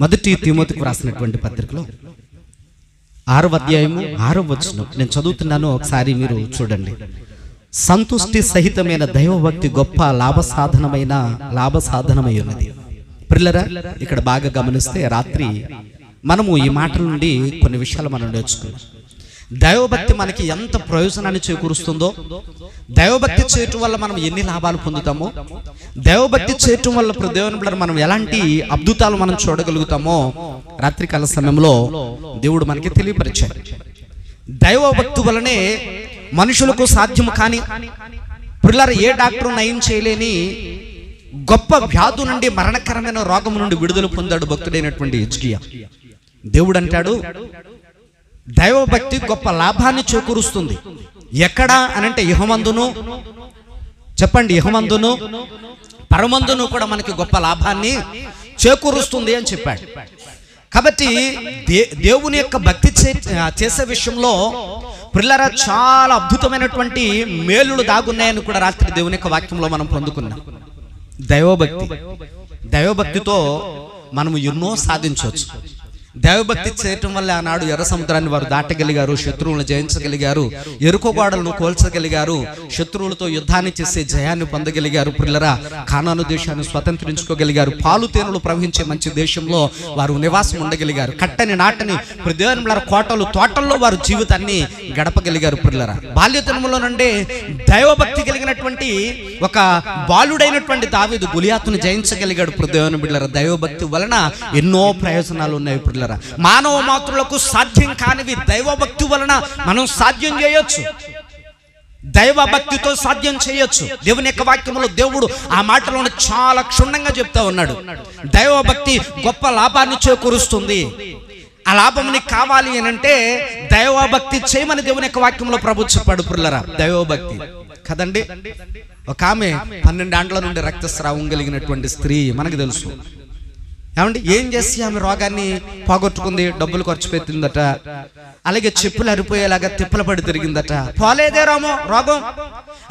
మొదటి తిమోతికి రాసినటువంటి పత్రికలో 6వ అధ్యాయము 6వ వచనం నేను చదువుతున్నాను, ఒకసారి మీరు చూడండి. సంతుష్టి సహితమైన దైవభక్తి గొప్ప లాభసాధనమై ఉన్నది. ప్రియులారా, ఇక్కడ బాగా గమనిస్తే రాత్రి మనము ఈ మాటల నుండి కొన్ని విషయాలు మనం నేర్చుకున్నాం. దైవభక్తి మనకి ఎంత ప్రయోజనాన్ని చేకూరుస్తుందో, దైవభక్తి చేయటం వల్ల మనం ఎన్ని లాభాలు పొందుతామో, దైవభక్తి చేయటం వల్ల దేవుని మనం ఎలాంటి అద్భుతాలు మనం చూడగలుగుతామో రాత్రికాల సమయంలో దేవుడు మనకి తెలియపరిచాడు. దైవభక్తి వలనే మనుషులకు సాధ్యము కాని, పిల్లలు ఏ డాక్టర్ నయం చేయలేని గొప్ప వ్యాధు నుండి, మరణకరమైన రోగం నుండి విడుదల పొందాడు భక్తుడైనటువంటి హిజ్కియా. దేవుడు అంటాడు, దైవభక్తి గొప్ప లాభాన్ని చేకూరుస్తుంది. ఎక్కడ అనంటే ఇహమందును, చెప్పండి, ఇహమందును పరమందును కూడా మనకి గొప్ప లాభాన్ని చేకూరుస్తుంది అని చెప్పాడు. కాబట్టి దేవుని యొక్క భక్తి చేసే విషయంలో పిల్లరా చాలా అద్భుతమైనటువంటి మేలులు దాగున్నాయని కూడా రాత్రి దేవుని యొక్క వాక్యంలో మనం పొందుకున్నాం. దైవభక్తితో మనము ఎన్నో సాధించవచ్చు. దైవభక్తి చేయటం వల్ల ఆనాడు ఎర్ర సముద్రాన్ని వారు దాటగలిగారు, శత్రువులను జయించగలిగారు, ఎరుకో గోడలను కోల్చగలిగారు, శత్రువులతో యుద్ధాన్ని చేసే జయాన్ని పొందగలిగారు. పిల్లరా, కానాను దేశాన్ని స్వతంత్రించుకోగలిగారు. పాలు తేనెలు ప్రవహించే మంచి దేశంలో వారు నివాసం ఉండగలిగారు. కట్టని నాటని దేవుని కోటలు తోటల్లో వారు జీవితాన్ని గడపగలిగారు. పిల్లరా, బాల్యతనంలో నుండే దైవభక్తి కలిగినటువంటి ఒక బాలుడైనటువంటి దావీదు గొలియాతును జయించగలిగాడు. దేవుని బిడ్డలారా, దైవభక్తి వలన ఎన్నో ప్రయోజనాలు ఉన్నాయి. పిల్లరా, మానవ మాతృలకు సాధ్యం కానివి దైవభక్తి వలన మనం సాధ్యం చేయొచ్చు. దైవభక్తితో సాధ్యం చేయొచ్చు. దేవుని యొక్క వాక్యంలో దేవుడు ఆ మాటలను చాలా క్షుణ్ణంగా చెప్తా ఉన్నాడు. దైవభక్తి గొప్ప లాభాన్ని చేకూరుస్తుంది. ఆ లాభం నీకు కావాలి అని అంటే దైవభక్తి చేయమని దేవుని యొక్క వాక్యంలో ప్రభు చెప్పాడు. పిల్లరా, దైవభక్తి కదండి. ఒక ఆమె 12 ఏండ్ల నుండి రక్తస్రావం కలిగినటువంటి స్త్రీ, మనకు తెలుసు. ఏమండి, ఏం చేసి ఆమె రోగాన్ని పోగొట్టుకుంది? డబ్బులు ఖర్చు పెట్టిందట, అలాగే చెప్పులు అరిపోయేలాగా తిప్పల పడి తిరిగిందట. పోలేదే రోగం,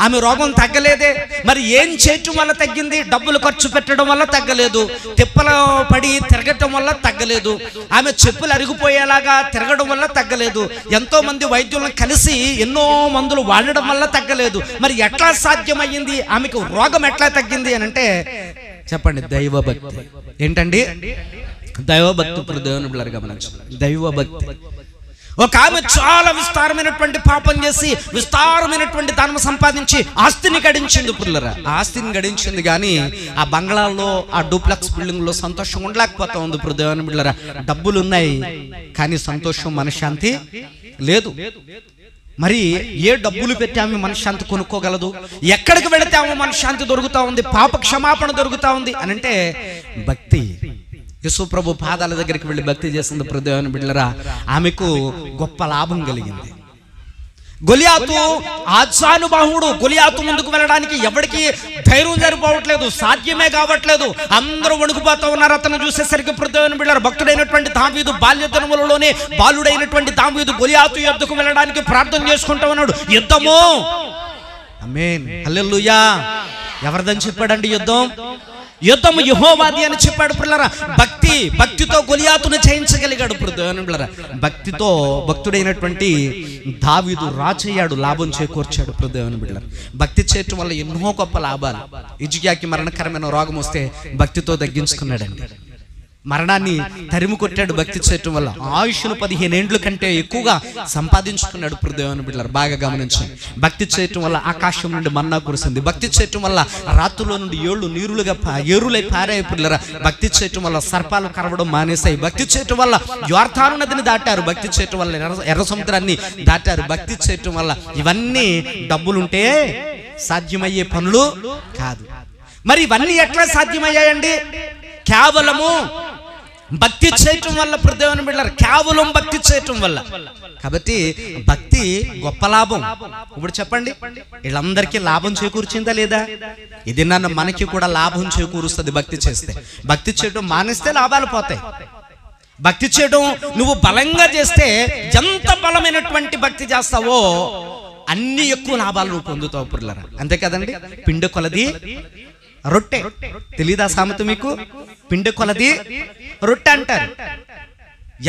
ఆమె రోగం తగ్గలేదే. మరి ఏం చేయటం వల్ల తగ్గింది? డబ్బులు ఖర్చు పెట్టడం వల్ల తగ్గలేదు, తిప్పల పడి తిరగటం వల్ల తగ్గలేదు, ఆమె చెప్పులు అరిగిపోయేలాగా తిరగడం వల్ల తగ్గలేదు, ఎంతో మంది వైద్యులను కలిసి ఎన్నో మందులు వాడడం వల్ల తగ్గలేదు. మరి ఎట్లా సాధ్యమయ్యింది? ఆమెకు రోగం ఎట్లా తగ్గింది అని అంటే చెప్పండి, దైవభక్తి. ఏంటండి? దైవభక్తి. దేవుని బిడ్డలారా గమనించండి, దైవభక్తి. ఒక ఆమె చాలా విస్తారమైనటువంటి పాపం చేసి విస్తారమైనటువంటి ధనం సంపాదించి ఆస్తిని గడించింది. పిల్లరా, ఆస్తిని గడించింది కానీ ఆ బంగ్లాల్లో, ఆ డూప్లెక్స్ బిల్డింగ్ లో సంతోషం ఉండలేకపోతా ఉంది. దేవుని బిడ్డలారా, డబ్బులు ఉన్నాయి కానీ సంతోషం, మనశ్శాంతి లేదు. మరి ఏ డబ్బులు పెట్టి ఆమె మనశ్శాంతి కొనుక్కోగలదు? ఎక్కడికి వెళితే ఆమె మనశ్శాంతి దొరుకుతా ఉంది, పాప క్షమాపణ దొరుకుతా ఉంది అని అంటే భక్తి. యేసు ప్రభు పాదాల దగ్గరికి వెళ్ళి భక్తి చేసింది. దేవుని బిడ్డలారా, ఆమెకు గొప్ప లాభం కలిగింది. గొలియాతు ఆజానుబాహుడు. గొలియాతు ముందుకు వెళ్ళడానికి ఎవరికి ధైర్యం సరిపోవట్లేదు, సాధ్యమే కావట్లేదు. అందరూ వణుకుపోతా ఉన్నారు అతను చూసేసరికి. దేవుని బిడ్డలారా, భక్తుడైనటువంటి దావీదు బాల్యతనములలోనే బాలుడైనటువంటి దావీదు గొలియాతు యుద్ధకు వెళ్ళడానికి ప్రార్థన చేసుకుంటా ఉన్నాడు. యుద్ధము, ఆమేన్, హల్లెలూయా. ఎవరిదని చెప్పాడండి? యుద్ధము యెహోవాది అని చెప్పాడు. పిల్లరా, భక్తితో గొలియాతును జయించగలిగాడు. దేవుని బిడ్డలారా, భక్తితో భక్తుడైనటువంటి దావీదు రాజయ్యాడు, లాభం చేకూర్చాడు. దేవుని బిడ్డలారా, భక్తి చేయటం వల్ల ఎన్నో గొప్ప లాభాలు. హిజ్కియాకి మరణకరమైన రోగం వస్తే భక్తితో తగ్గించుకున్నాడండి. మరణాన్ని తరిమి కొట్టాడు భక్తి చేయటం వల్ల. ఆయుష్ను 15 ఏండ్ల కంటే ఎక్కువగా సంపాదించుకున్నాడు. దేవుని బిడ్డలారా, బాగా గమనించండి. భక్తి చేయటం వల్ల ఆకాశం నుండి మన్నా కురిసింది. భక్తి చేయటం వల్ల రాత్రులో నుండి ఏరులై పారాయి. పిల్లరా, భక్తి చేయటం వల్ల సర్పాలు కరవడం మానేశాయి. భక్తి చేయటం వల్ల యోర్దాను నదిని దాటారు. భక్తి చేయటం వల్ల ఎర్ర సముద్రాన్ని దాటారు. భక్తి చేయటం వల్ల ఇవన్నీ డబ్బులుంటే సాధ్యమయ్యే పనులు కాదు. మరి ఇవన్నీ ఎట్లా సాధ్యమయ్యాయండి? కేవలము భక్తి చేయటం వల్ల. దేవుని బిడ్డలారా, కేవలం భక్తి చేయటం వల్ల. కాబట్టి భక్తి గొప్ప లాభం. ఇప్పుడు చెప్పండి, వీళ్ళందరికీ లాభం చేకూర్చిందా లేదా? ఇది నన్ను మనకి కూడా లాభం చేకూరుస్తుంది భక్తి చేస్తే. భక్తి చేయటం మానేస్తే లాభాలు పోతాయి. భక్తి చేయడం నువ్వు బలంగా చేస్తే, ఎంత బలమైనటువంటి భక్తి చేస్తావో అన్ని ఎక్కువ లాభాలు నువ్వు పొందుతావు. పిల్లరా, అంతే కదండి. పిండి కొలది రొట్టె, తెలీదా సామెత మీకు? పిండి కొలది రొట్టె అంటారు.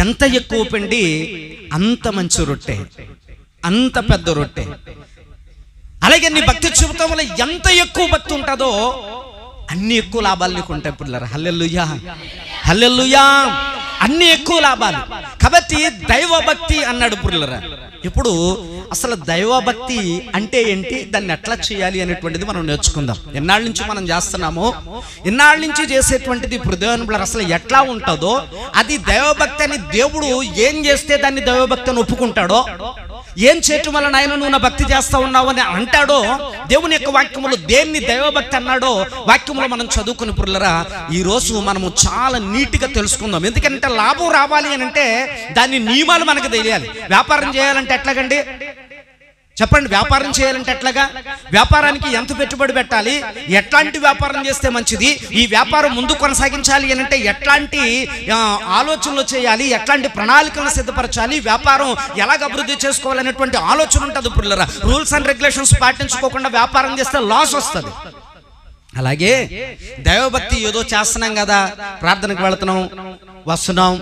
ఎంత ఎక్కువ పిండి అంత మంచి రొట్టె, అంత పెద్ద రొట్టె. అలాగే నీ భక్తి జీవితంలో ఎంత ఎక్కువ భక్తి ఉంటుందో అన్ని ఎక్కువ లాభాలు నీకు ఉంటాయి పిల్లలు. హల్లెలూయా, హల్లెలూయా. అన్ని ఎక్కువ లాభాలు. కాబట్టి దైవభక్తి అన్నాడు పిల్లరా. ఇప్పుడు అసలు దైవభక్తి అంటే ఏంటి, దాన్ని ఎట్లా చేయాలి అనేటువంటిది మనం నేర్చుకుందాం. ఎన్నాళ్ళ నుంచి మనం చేస్తున్నామో, ఎన్నాళ్ళ నుంచి చేసేటువంటిది ఇప్పుడు దేవుని పిల్లలు అసలు ఎట్లా ఉంటుందో, అది దైవభక్తి అని దేవుడు ఏం చేస్తే దాన్ని దైవభక్తి అని ఒప్పుకుంటాడో, ఏం చేయటం వల్ల నాయన నువ్వు నా భక్తి చేస్తా ఉన్నావు అని అంటాడో, దేవుని యొక్క వాక్యములో దేన్ని దైవభక్తి అన్నాడో వాక్యములో మనం చదువుకుని పుర్లరా ఈ రోజు మనము చాలా నీట్గా తెలుసుకుందాం. ఎందుకంటే లాభం రావాలి అని అంటే దాని నియమాలు మనకు తెలియాలి. వ్యాపారం చేయాలంటే ఎట్లాగండి చెప్పండి, వ్యాపారం చేయాలంటే ఎట్లాగా, వ్యాపారానికి ఎంత పెట్టుబడి పెట్టాలి, ఎట్లాంటి వ్యాపారం చేస్తే మంచిది, ఈ వ్యాపారం ముందు కొనసాగించాలి అని అంటే ఎట్లాంటి ఆలోచనలు చేయాలి, ఎట్లాంటి ప్రణాళికలను సిద్ధపరచాలి, వ్యాపారం ఎలాగ అభివృద్ధి చేసుకోవాలనేటువంటి ఆలోచన ఉంటుంది. పిల్లరా రూల్స్ అండ్ రెగ్యులేషన్స్ పాటించుకోకుండా వ్యాపారం చేస్తే లాస్ వస్తుంది. అలాగే దైవభక్తి ఏదో చేస్తున్నాం కదా, ప్రార్థనకు వెళుతున్నాం, వస్తున్నాం,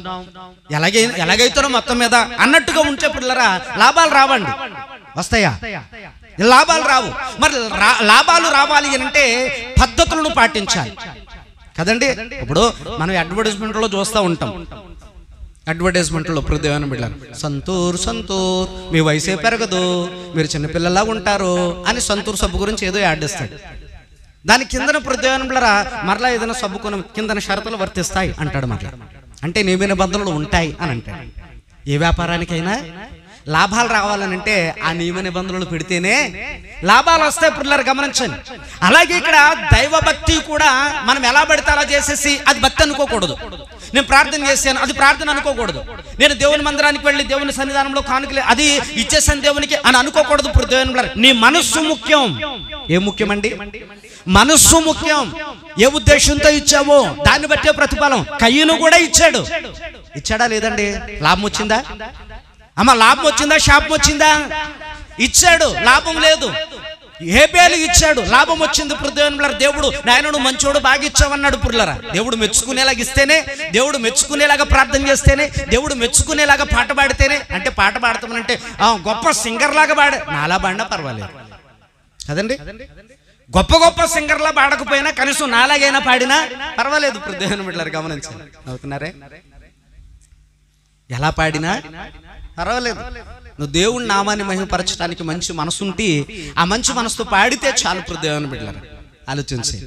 ఎలాగైతున్నాం మొత్తం మీద అన్నట్టుగా ఉంటే పిల్లరా లాభాలు రావండి. వస్తాయా? లాభాలు రావు. మరి లాభాలు రావాలి అంటే పద్ధతులను పాటించాలి కదండి. ఇప్పుడు మనం అడ్వర్టైజ్మెంట్లో చూస్తూ ఉంటాం, అడ్వర్టైజ్మెంట్లో ప్రదేవన బిడ్డ సంతూర్ సంతూర్, మీ వయసే పెరగదు, మీరు చిన్నపిల్లలా ఉంటారు అని సంతూర్ సబ్బు గురించి ఏదో యాడ్ చేస్తాడు. దాని కిందన ప్రదేవనరా మరలా ఏదైనా సబ్బు కొని కిందన షరతులు వర్తిస్తాయి అంటాడు. మరలా అంటే నియమ నిబంధనలు ఉంటాయి అని అంటాడు. ఏ వ్యాపారానికైనా లాభాలు రావాలనంటే ఆ నియమ నిబంధనలు పెడితేనే లాభాలు వస్తాయి. పిల్లలు గమనించండి. అలాగే ఇక్కడ దైవభక్తి కూడా మనం ఎలా పడితే అలా చేసేసి అది భక్తి అనుకోకూడదు. నేను ప్రార్థన చేశాను అది ప్రార్థన అనుకోకూడదు. నేను దేవుని మందిరానికి వెళ్ళి దేవుని సన్నిధానంలో కానుకలే అది ఇచ్చేసాను దేవునికి అని అనుకోకూడదు. ఇప్పుడు దేవుని నీ మనస్సు ముఖ్యం. ఏ ముఖ్యమండి? మనస్సు ముఖ్యం. ఏ ఉద్దేశంతో ఇచ్చావో దాన్ని బట్టే ప్రతిఫలం. కయ్యను కూడా ఇచ్చాడా లేదండి? లాభం వచ్చిందా అమ్మ? లాభం వచ్చిందా? శాపం వచ్చిందా? ఇచ్చాడు, లాభం లేదు. హేబేలు ఇచ్చాడు, లాభం వచ్చింది. పురుదేవుల దేవుడు నాయనను మంచోడు బాగా ఇచ్చావన్నాడు. పుర్లరా దేవుడు మెచ్చుకునేలాగా ఇస్తేనే, దేవుడు మెచ్చుకునేలాగా ప్రార్థన చేస్తేనే, దేవుడు మెచ్చుకునేలాగా పాట పాడితేనే, అంటే పాట పాడతామనంటే గొప్ప సింగర్ లాగా నాలా పాడినా పర్వాలేదు కదండి. గొప్ప గొప్ప సింగర్లా పాడకపోయినా కనీసం నాలాగైనా పాడినా పర్వాలేదు. పురుదేవుని బిడ్డలారు గమనించాలి. అవుతున్నారే? ఎలా పాడినా పర్వాలేదు. నువ్వు దేవుని నామాన్ని మహిమపరచడానికి మంచి మనసుంటే ఆ మంచి మనసుతో పాడితే చాలు. దేవుని బిడ్డలారా ఆలోచించి.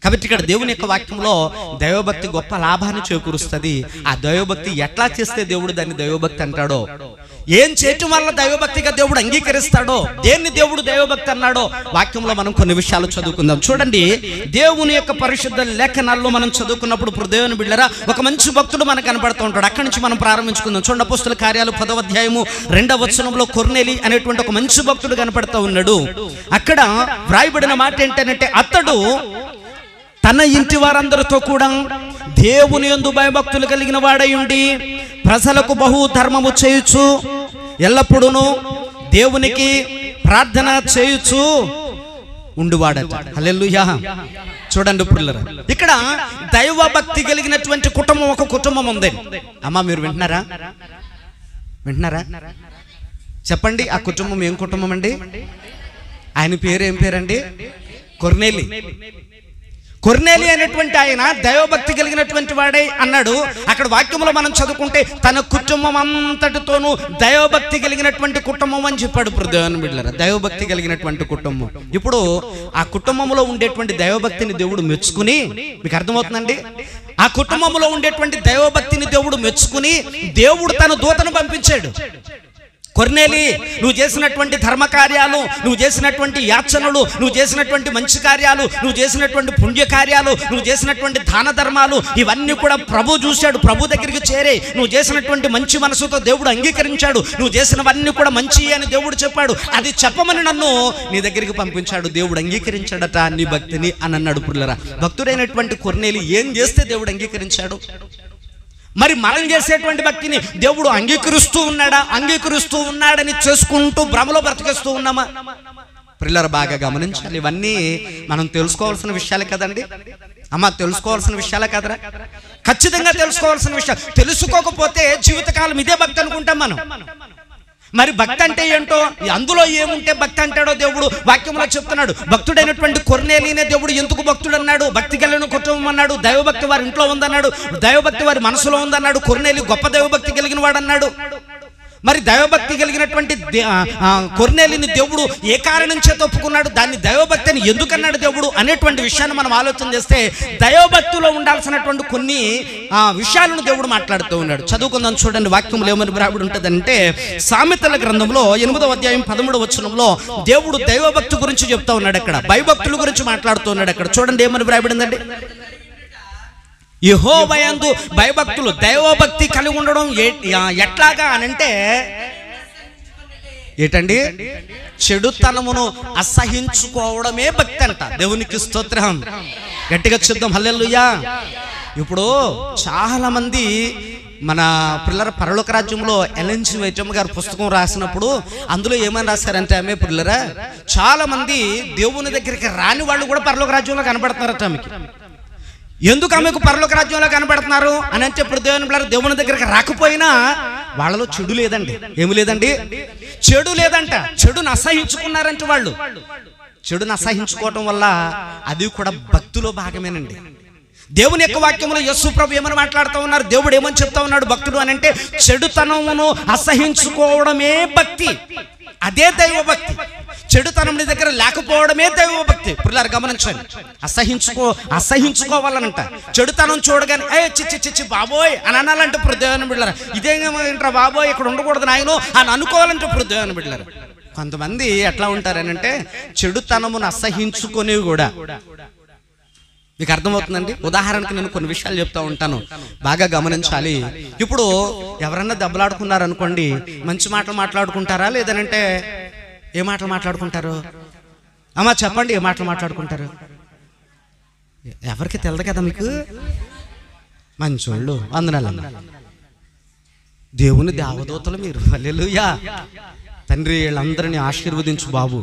కాబట్టి ఇక్కడ దేవుని యొక్క వాక్యంలో దైవభక్తి గొప్ప లాభాన్ని చేకూరుస్తుంది. ఆ దైవభక్తి ఎట్లా చేస్తే దేవుడు దాన్ని దైవభక్తి అంటాడో, ఏం చేయటం వల్ల దైవభక్తిగా దేవుడు అంగీకరిస్తాడో, దేన్ని దేవుడు దైవభక్తి అన్నాడో వాక్యంలో మనం కొన్ని విషయాలు చదువుకుందాం. చూడండి, దేవుని యొక్క పరిశుద్ధ లేఖనాల్లో మనం చదువుకున్నప్పుడు దేవుని బిడ్డలారా ఒక మంచి భక్తుడు మనకు కనబడుతూ ఉంటాడు. అక్కడి నుంచి మనం ప్రారంభించుకుందాం. చూడండి, అపోస్తల కార్యాలు 10వ అధ్యాయము 2వ వచనంలో కొర్నేలి అనేటువంటి ఒక మంచి భక్తుడు కనపడుతూ ఉన్నాడు. అక్కడ వ్రాయబడిన మాట ఏంటంటే అతడు తన ఇంటి వారందరితో కూడా దేవుని యందు భయభక్తులు కలిగిన వాడై ఉండి ప్రజలకు బహు ధర్మము చేయుచు ఎల్లప్పుడూ దేవునికి ప్రార్థన చేయుచు ఉండువాడట. హల్లెలూయా. చూడండి పిల్లరా, ఇక్కడ దైవభక్తి కలిగినటువంటి కుటుంబం ఒక కుటుంబం ఉంది. అమ్మా మీరు వింటున్నారా? చెప్పండి, ఆ కుటుంబం ఏం కుటుంబం అండి? ఆయన పేరు ఏం పేరండి? కొర్నేలి. కొర్నేలి అనేటువంటి ఆయన దైవభక్తి కలిగినటువంటి వాడే అన్నాడు. అక్కడ వాక్యంలో మనం చదువుకుంటే తన కుటుంబం అంతటితోనూ దైవభక్తి కలిగినటువంటి కుటుంబం అని చెప్పాడు. దేవుని బిడ్డలారా, దైవభక్తి కలిగినటువంటి కుటుంబం. ఇప్పుడు ఆ కుటుంబంలో ఉండేటువంటి దైవభక్తిని దేవుడు మెచ్చుకుని, మీకు అర్థమవుతుందండి? ఆ కుటుంబంలో ఉండేటువంటి దైవభక్తిని దేవుడు మెచ్చుకుని దేవుడు తన దూతను పంపించాడు. కొర్నేలి, నువ్వు చేసినటువంటి ధర్మ కార్యాలు, నువ్వు చేసినటువంటి యాచనలు, నువ్వు చేసినటువంటి మంచి కార్యాలు, నువ్వు చేసినటువంటి పుణ్య కార్యాలు, నువ్వు చేసినటువంటి దాన ధర్మాలు ఇవన్నీ కూడా ప్రభు చూశాడు. ప్రభు దగ్గరికి చేరే నువ్వు చేసినటువంటి మంచి మనసుతో దేవుడు అంగీకరించాడు. నువ్వు చేసినవన్నీ కూడా మంచి అని దేవుడు చెప్పాడు. అది చెప్పమని నన్ను నీ దగ్గరికి పంపించాడు. దేవుడు అంగీకరించాడట నీ భక్తిని అని అన్నాడు. పుల్లరా, భక్తుడైనటువంటి కొర్నేలి ఏం చేస్తే దేవుడు అంగీకరించాడు? మరి మనం చేసేటువంటి భక్తిని దేవుడు అంగీకరిస్తూ ఉన్నాడని చేసుకుంటూ భ్రమలో బ్రతికేస్తూ ఉన్నామా? పిల్లలు బాగా గమనించాలి. ఇవన్నీ మనం తెలుసుకోవాల్సిన విషయాలే కదండి. అమ్మ తెలుసుకోవాల్సిన విషయాలే కదరా, ఖచ్చితంగా తెలుసుకోవాల్సిన విషయాలు. తెలుసుకోకపోతే జీవితకాలం ఇదే భక్తి అనుకుంటాం మనం. మరి భక్తి అంటే ఏంటో, అందులో ఏముంటే భక్తి అంటాడో దేవుడు వాక్యంలో చెప్తున్నాడు. భక్తుడైనటువంటి కొర్నేలినే దేవుడు ఎందుకు భక్తుడు అన్నాడు? భక్తి కలిగిన కుటుంబం అన్నాడు. దైవభక్తి వారి ఇంట్లో ఉందన్నాడు. దైవభక్తి వారి మనసులో ఉందన్నాడు. కొర్నేలి గొప్ప దైవభక్తి కలిగిన వాడు అన్నాడు. మరి దైవభక్తి కలిగినటువంటి కొర్నేలిని దేవుడు ఏ కారణం చేత ఒప్పుకున్నాడు? దాన్ని దైవభక్తి అని ఎందుకన్నాడు దేవుడు అనేటువంటి విషయాన్ని మనం ఆలోచన చేస్తే దైవభక్తిలో ఉండాల్సినటువంటి కొన్ని విషయాలను దేవుడు మాట్లాడుతూ ఉన్నాడు. చదువుకుందాం చూడండి, వాక్యంలో ఏమని రాబడి ఉంటుందంటే, సామెతల గ్రంథంలో 8వ అధ్యాయం 13వ వచనంలో దేవుడు దైవభక్తి గురించి చెప్తా ఉన్నాడు. అక్కడ భయభక్తుల గురించి మాట్లాడుతూ ఉన్నాడు. అక్కడ చూడండి ఏమని రాబడిందండి. యెహోవాయందు భయభక్తులు, దైవభక్తి కలిగి ఉండడం ఎట్లాగా అనంటే ఏంటండి? చెడుతనమును అసహించుకోవడమే భక్తి అంట. దేవునికి స్తోత్రం, గట్టిగా చెప్దాం హల్లెలూయా. ఇప్పుడు చాలా మంది మన పిల్లల పరలోక రాజ్యంలో ఎల్ఎన్జి వైద్యమ్మ గారు పుస్తకం రాసినప్పుడు అందులో ఏమని రాశారంటే, ఆమె పిల్లరా చాలా మంది దేవుని దగ్గరికి రాని వాళ్ళు కూడా పరలోక రాజ్యంలో కనబడుతున్నారట. ఆమెకి ఎందుకు ఆమెకు పరలోక రాజ్యంలో కనబడుతున్నారు అని అంటే, ఇప్పుడు దేవుని దగ్గరికి రాకపోయినా వాళ్ళలో చెడు లేదండి. ఏమి లేదండి? చెడు లేదంట. చెడును అసహించుకున్నారంటే వాళ్ళు. చెడును అసహించుకోవటం వల్ల అది కూడా భక్తిలో భాగమేనండి. దేవుని యొక్క వాక్యంలో యేసు ప్రభు ఏమని మాట్లాడుతూ ఉన్నారు? దేవుడు ఏమని చెప్తా ఉన్నాడు భక్తుడు అని అంటే, చెడుతనమును అసహించుకోవడమే భక్తి, అదే దైవభక్తి. చెడుతనం నీ దగ్గర లేకపోవడమే దైవభక్తి. పిల్లలు గమనించండి, అసహించుకోవాలనంట. చెడుతనం చూడగానే చిచ్చి చిచ్చి బాబోయ్ అని అనాలంటే హృదయాన్ని బిడ్డలారా, ఇదేంట్రా బాబోయ్ ఇక్కడ ఉండకూడదు నాయను అని అనుకోవాలంటే హృదయాన్ని బిడ్డలారా. కొంతమంది ఎట్లా ఉంటారనంటే చెడుతనమును అసహించుకొని కూడా. మీకు అర్థమవుతుందండి? ఉదాహరణకు నేను కొన్ని విషయాలు చెప్తా ఉంటాను, బాగా గమనించాలి. ఇప్పుడు ఎవరన్నా దెబ్బలాడుకున్నారు అనుకోండి, మంచి మాటలు మాట్లాడుకుంటారా లేదనంటే ఏ మాటలు మాట్లాడుకుంటారు? అమ్మా చెప్పండి, ఏ మాటలు మాట్లాడుకుంటారు? ఎవరికి తెలదు కదా మీకు. మంచోళ్ళు, వందనాలు. దేవుని దేవదూతలు మీరు. హల్లెలూయా. తండ్రి వీళ్ళందరినీ ఆశీర్వదించు బాబు.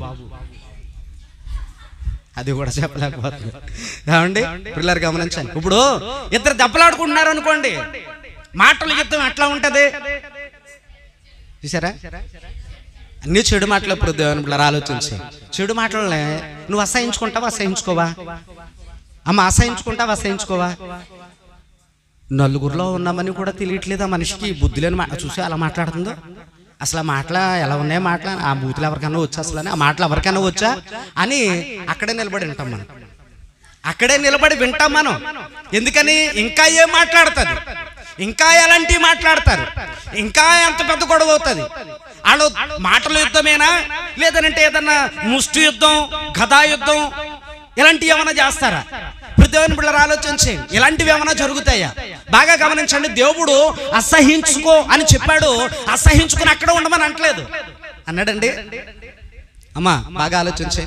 అది కూడా చెప్పలేకపోతుంది. ఏమండి పిల్లలు గమనించండి, ఇప్పుడు ఇద్దరు దెబ్బలాడుకుంటున్నారు అనుకోండి, మాటలు యుద్ధం ఎట్లా ఉంటది చూసారా? అన్ని చెడు మాటలు. ఇప్పుడు దేవుని పిల్లలు ఆలోచించి, చెడు మాటలనే నువ్వు అసహించుకుంటావా అసహించుకోవా? అమ్మ అసహించుకుంటావా అసహించుకోవా? నలుగురిలో ఉన్నామని కూడా తెలియట్లేదు ఆ మనిషికి. బుద్ధి లేని మాట చూసి అలా మాట్లాడుతుందో. అసలు ఆ మాటలు ఎలా ఉన్నాయి? మాటలు ఆ బూతులు ఎవరికైనా వచ్చా? అసలు ఆ మాటలు ఎవరికైనా వచ్చా అని అక్కడే నిలబడి వింటాం మనం. అక్కడే నిలబడి వింటాం మనం. ఎందుకని? ఇంకా ఏం మాట్లాడుతుంది, ఇంకా ఎలాంటివి మాట్లాడతారు, ఇంకా ఎంత పెద్ద గొడవ అవుతుంది. వాళ్ళు మాటల యుద్ధమేనా లేదనంటే ఏదన్నా ముష్టి యుద్ధం, గదా యుద్ధం ఇలాంటివి ఏమైనా చేస్తారా? దేవుని బిడ్డలు ఆలోచించి, ఇలాంటివి ఏమైనా జరుగుతాయా? బాగా గమనించండి, దేవుడు అసహించుకో అని చెప్పాడు. అసహించుకుని అక్కడ ఉండమని అంటలేదు అన్నాడండి. అమ్మా బాగా ఆలోచించి,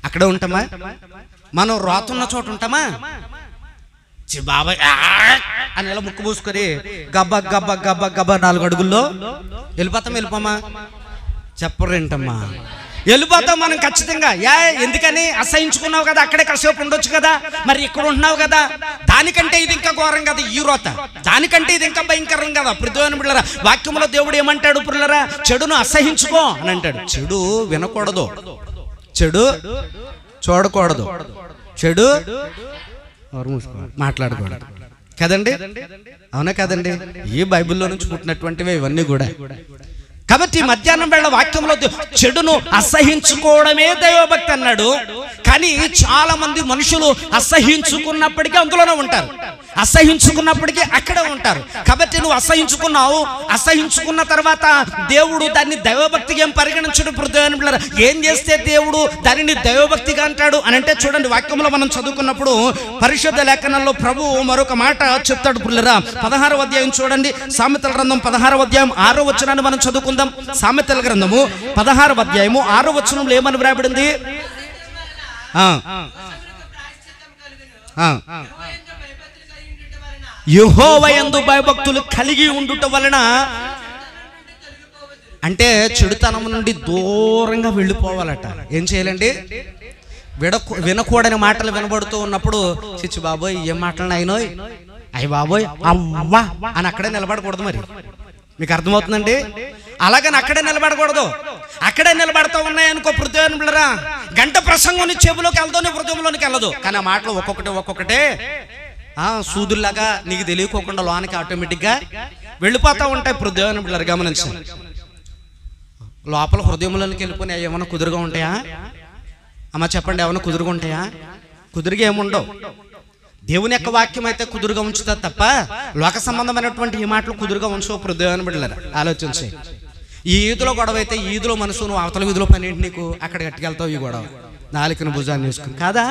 అక్కడ ఉంటామా? మనం రోతున్న చోట ఉంటామా? బాబాయ్ అని ఇలా ముక్కు పూసుకొని గబ్బా గబ్బా గబ్బా గబ్బా 4 అడుగుల్లో వెళ్ళిపోమా? చెప్పరేంటమ్మా? వెళ్ళిపోతాం మనం ఖచ్చితంగా. ఎందుకని? అసహించుకున్నావు కదా, అక్కడే కాసేపు ఉండొచ్చు కదా. మరి ఇక్కడ ఉంటున్నావు కదా, దానికంటే ఇది ఇంకా ఘోరం కదా ఈ రోత, దానికంటే ఇది ఇంకా భయంకరం కదా. దేవుని బిడ్డలారా, వాక్యంలో దేవుడు ఏమంటాడు పిల్లరా? చెడును అసహించుకో అని అంటాడు. చెడు వినకూడదు, చెడు చూడకూడదు, చెడు మాట్లాడకూడదు కదండి. అవునా కదండి? ఈ బైబిల్లో నుంచి పుట్టినటువంటివి ఇవన్నీ కూడా. కాబట్టి మధ్యాహ్నం వేళ వాక్యంలో చెడును అసహించుకోవడమే దైవభక్తి అన్నాడు. కానీ చాలా మంది మనుషులు అసహించుకున్నప్పటికీ అందులోనే ఉంటారు, అసహించుకున్నప్పటికీ అక్కడే ఉంటారు. కాబట్టి నువ్వు అసహించుకున్నావు, అసహించుకున్న తర్వాత దేవుడు దాన్ని దైవభక్తిగా ఏం పరిగణించడు. ఏం చేస్తే దేవుడు దానిని దైవభక్తిగా అంటాడు అని అంటే చూడండి, వాక్యంలో మనం చదువుకున్నప్పుడు పరిశుద్ధ లేఖనంలో ప్రభువు మరొక మాట చెప్తాడు. పుల్లరా 16వ అధ్యాయం చూడండి, సామెతల గ్రంథం 16వ అధ్యాయం 6వ వచనాన్ని మనం చదువుకుందాం. సామెతల గ్రంథము 16వ అధ్యాయము 6వ వచనంలో ఏమని వ్రాయబడింది? యెహోవాయందు భయభక్తులు కలిగి ఉండుట వలన అంటే చెడుతనం నుండి దూరంగా వెళ్ళిపోవాలట. ఏం చేయాలండి? వినకూడని మాటలు వినబడుతూ ఉన్నప్పుడు చిచ్చి బాబోయ్ ఏం మాటలు అయినోయ్ అయ్యి బాబోయ్ అవ్వా అని అక్కడే నిలబడకూడదు. మరి మీకు అర్థమవుతుందండి? అలాగని అక్కడే నిలబడకూడదు. అక్కడే నిలబడతా ఉన్నాయనుకో హృదయం బిళ్ళరా, గంట ప్రసంగం నీ చెబులోకి వెళ్తావు, నీ హృదయంలోనికి వెళ్ళదు. కానీ ఆ మాటలు ఒక్కొక్కటే సూదుల్లాగా నీకు తెలియకోకుండా లోనికి ఆటోమేటిక్గా వెళ్ళిపోతూ ఉంటాయి. హృదయం బిళ్ళరు గమనించి లోపల హృదయంలోనికి వెళ్ళిపోయి ఏమైనా కుదురుగా ఉంటాయా అమ్మ చెప్పండి? ఏమైనా కుదురుగా ఉంటాయా? కుదురుగా ఏముండవు. దేవుని యొక్క వాక్యం అయితే కుదురుగా ఉంచుతుంది తప్ప లోక సంబంధమైనటువంటి ఈ మాటలు కుదురుగా ఉంచవు. హృదయాన్ని బిడ్డలారా ఆలోచించి, ఈ ఈదులో గొడవ అయితే ఈదులో మనసు, నువ్వు అవతల వీధిలో పని ఏంటి నీకు, అక్కడ గట్టుకెళ్తావు ఈ గొడవ నాలుకని భుజాన్ని వేసుకుని కాదా?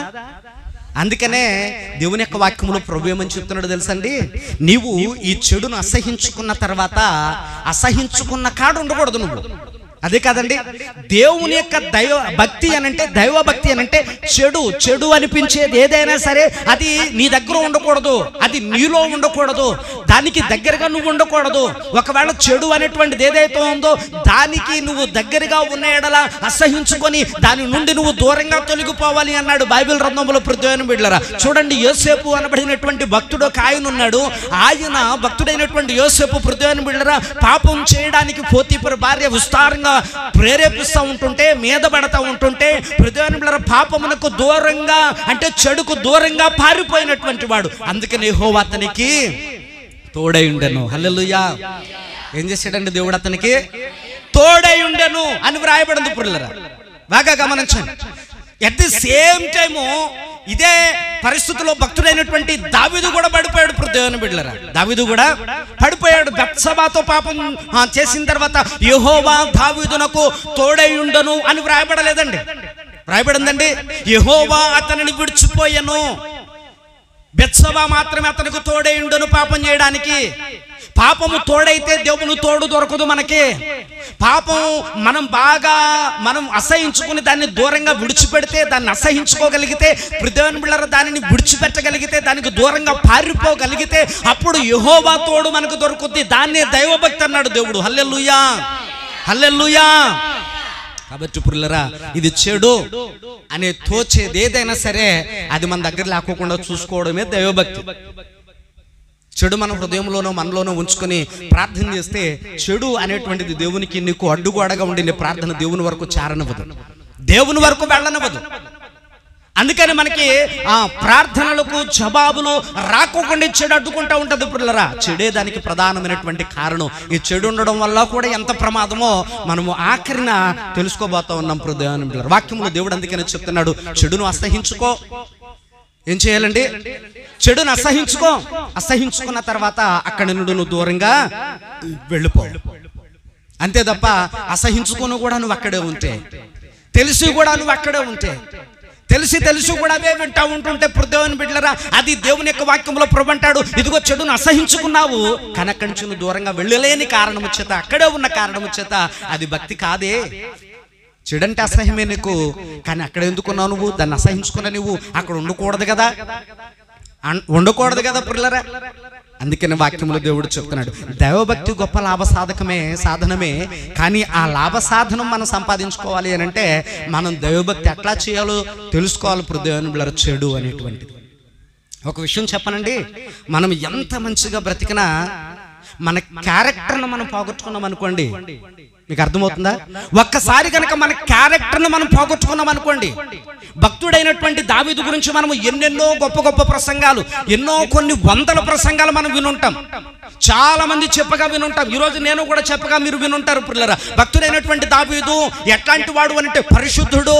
అందుకనే దేవుని యొక్క వాక్యంలో ప్రభు ఏమని చెప్తున్నాడు తెలుసండి? నీవు ఈ చెడును అసహించుకున్న తర్వాత అసహించుకున్న కాడు ఉండకూడదు నువ్వు. అదే కాదండి, దేవుని యొక్క భక్తి అనంటే, దైవ భక్తి అనంటే చెడు అనిపించేది ఏదైనా సరే అది నీ దగ్గర ఉండకూడదు, అది నీలో ఉండకూడదు, దానికి దగ్గరగా నువ్వు ఉండకూడదు. ఒకవేళ చెడు అనేటువంటిది ఏదైతే ఉందో దానికి నువ్వు దగ్గరగా ఉన్న ఎడల అసహించుకొని దాని నుండి నువ్వు దూరంగా తొలగిపోవాలి అన్నాడు బైబిల్ గ్రంథంలో. హృదయం బిడ్డలారా చూడండి, యోసేపు అనబడినటువంటి భక్తుడు ఒక ఆయన ఉన్నాడు. ఆయన భక్తుడైనటువంటి యోసేపు హృదయం బిడ్డలారా పాపం చేయడానికి పోతీఫరు భార్య విస్తారంగా ప్రేరేపిస్తూ ఉంటుంటే, మీద పడతా ఉంటుంటే హృదయం బిళ్ళరా పాపమునకు దూరంగా అంటే చెడుకు దూరంగా పారిపోయినటువంటి వాడు. అందుకని యెహోవా అతనికి తోడై ఉండెను. హల్లెలూయా. ఏం చేశాడండి దేవుడు? అతనికి తోడై ఉండెను అని వ్రాయబడింది. పిల్లరా బాగా గమనించండి. ఎట్ ది సేమ్ టైము ఇదే పరిస్థితిలో భక్తుడైనటువంటి దావీదు కూడా పడిపోయాడు. దేవుని బిడ్డలారా దావీదు కూడా పడిపోయాడు. బత్షెబాతో పాపం చేసిన తర్వాత యెహోవా దావీదునకు తోడై ఉండను అని వ్రాయబడలేదండి, వ్రాయబడిందండి యెహోవా అతనిని విడిచిపోయెను. బత్షెబా మాత్రమే అతనికి తోడై ఉండను పాపం చేయడానికి. పాపము తోడైతే దేవుని తోడు దొరకదు మనకి. పాపం మనం అసహించుకుని దాన్ని దూరంగా విడిచిపెడితే, దాన్ని అసహించుకోగలిగితే, హృదయం బిళ్ళర దానిని విడిచిపెట్టగలిగితే, దానికి దూరంగా పారిపోగలిగితే అప్పుడు యెహోవా తోడు మనకు దొరుకుద్ది. దాన్నే దైవభక్తి అన్నాడు దేవుడు. హల్లెలూయా, హల్లెలూయా. కాబట్టి పిల్లరా ఇది చెడు అనే తోచేది ఏదైనా సరే అది మన దగ్గర లేకోకుండా చూసుకోవడమే దైవభక్తి. చెడు మన హృదయంలోనో మనలోనో ఉంచుకొని ప్రార్థన చేస్తే చెడు అనేటువంటిది దేవునికి నీకు అడ్డుగోడగా ఉండి నీ ప్రార్థన దేవుని వరకు చేరనివ్వదు, దేవుని వరకు వెళ్ళనివ్వదు. అందుకని మనకి ప్రార్థనలకు జవాబులు రాకోకుండా చెడు అడ్డుకుంటూ ఉంటుంది. పిల్లరా చెడే దానికి ప్రధానమైనటువంటి కారణం. ఈ చెడు ఉండడం వల్ల కూడా ఎంత ప్రమాదమో మనము ఆఖరిన తెలుసుకోబోతా ఉన్నాం. హృదయాన్ని పిల్లలు వాక్యంలో దేవుడు అందుకని చెప్తున్నాడు, చెడును అసహించుకో. ఏం చేయాలండి? చెడును అసహించుకున్న తర్వాత అక్కడి నుండి నువ్వు దూరంగా వెళ్ళిపో. అంతే తప్ప అసహించుకుని కూడా నువ్వు అక్కడే ఉంటే, తెలిసి కూడా నువ్వు అక్కడే ఉంటే, తెలిసి కూడా అవే వింటా ఉంటుంటే హృదయాన్ని బిడ్డలారా అది దేవుని యొక్క వాక్యంలో ప్రభు అంటాడు, ఇదిగో చెడును అసహించుకున్నావు కానీ అక్కడి నుంచి నువ్వు దూరంగా వెళ్ళలేని కారణం చేత, అక్కడే ఉన్న కారణం చేత అది భక్తి కాదే. చెడంటే అసహ్యమే నీకు, కానీ అక్కడ ఎందుకున్నావు నువ్వు? దాన్ని అసహించుకున్నా నువ్వు అక్కడ ఉండకూడదు కదా పిల్లరా. అందుకని వాక్యంలో దేవుడు చెప్తున్నాడు, దైవభక్తి గొప్ప సాధనమే. కానీ ఆ లాభ సాధనం మనం సంపాదించుకోవాలి అని అంటే మనం దైవభక్తి ఎట్లా చేయాలో తెలుసుకోవాలి. హృదయాన్ని బిళ్ళర చెడు అనేటువంటిది ఒక విషయం చెప్పనండి, మనం ఎంత మంచిగా బ్రతికినా మన క్యారెక్టర్ను మనం పోగొట్టుకున్నాం అనుకోండి, మీకు అర్థమవుతుందా? ఒక్కసారి కనుక మన క్యారెక్టర్ను మనం పోగొట్టుకున్నాం అనుకోండి. భక్తుడైనటువంటి దావీదు గురించి మనం ఎన్నెన్నో గొప్ప ప్రసంగాలు, కొన్ని వందల ప్రసంగాలు మనం వినుంటాం. చాలా మంది చెప్పగా వినుంటాం. ఈరోజు నేను కూడా చెప్పగా మీరు వినుంటారు పిల్లరా. భక్తుడైనటువంటి దావీదు ఎట్లాంటి వాడు అంటే పరిశుద్ధుడు,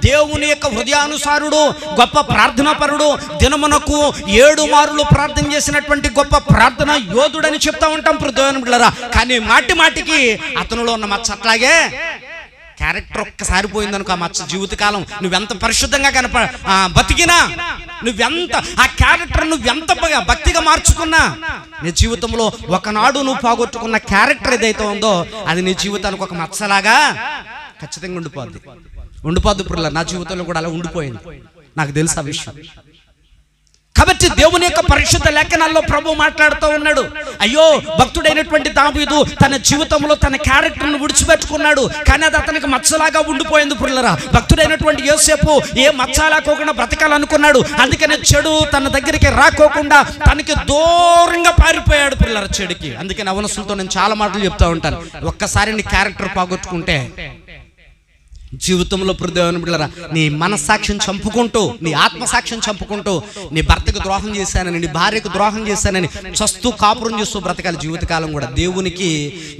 దేవుని యొక్క హృదయానుసారుడు, గొప్ప ప్రార్థనాపరుడు, దినమునకు 7 మారులు ప్రార్థన చేసినటువంటి గొప్ప ప్రార్థన యోధుడని చెప్తా ఉంటాం పిల్లరా. కానీ మాటికి అతనిలో ఉన్న మచ్చ అట్లాగే క్యారెక్టర్ ఒక్కసారి పోయిందనుకో ఆ మచ్చ జీవితకాలం నువ్వెంత పరిశుద్ధంగా బతికినా, నువ్వెంత ఆ క్యారెక్టర్ నువ్వెంత భక్తిగా మార్చుకున్నా నీ జీవితంలో ఒకనాడు నువ్వు పోగొట్టుకున్న క్యారెక్టర్ ఏదైతే ఉందో అది నీ జీవితానికి ఒక మచ్చలాగా ఖచ్చితంగా ఉండిపోద్ది పిల్లలు. నా జీవితంలో కూడా అలా ఉండిపోయింది, నాకు తెలుసు ఆ విషయం. కాబట్టి దేవుని యొక్క పరిశుద్ధ లేఖనాల్లో ప్రభు మాట్లాడుతూ ఉన్నాడు, అయ్యో భక్తుడైనటువంటి దావీదు తన జీవితంలో తన క్యారెక్టర్ను విడిచిపెట్టుకున్నాడు, కానీ అది అతనికి మచ్చలాగా ఉండిపోయింది ప్రియులారా. భక్తుడైనటువంటి యోసేపు ఏ మచ్చలాకోకుండా బ్రతకాలనుకున్నాడు, అందుకనే చెడు తన దగ్గరికి రాకోకుండా తనకి దూరంగా పారిపోయాడు ప్రియులారా చెడుకి. అందుకని అవనసులతో నేను చాలా మాటలు చెప్తా ఉంటాను, ఒక్కసారి నీ క్యారెక్టర్ పోగొట్టుకుంటే జీవితంలో దేవుని బిడ్డలారా నీ మనస్సాక్షిని చంపుకుంటూ, నీ ఆత్మసాక్షిని చంపుకుంటూ, నీ భర్తకు ద్రోహం చేశానని, నీ భార్యకు ద్రోహం చేశానని చస్తూ కాపురం చేస్తూ బ్రతకాలి జీవితకాలం కూడా. దేవునికి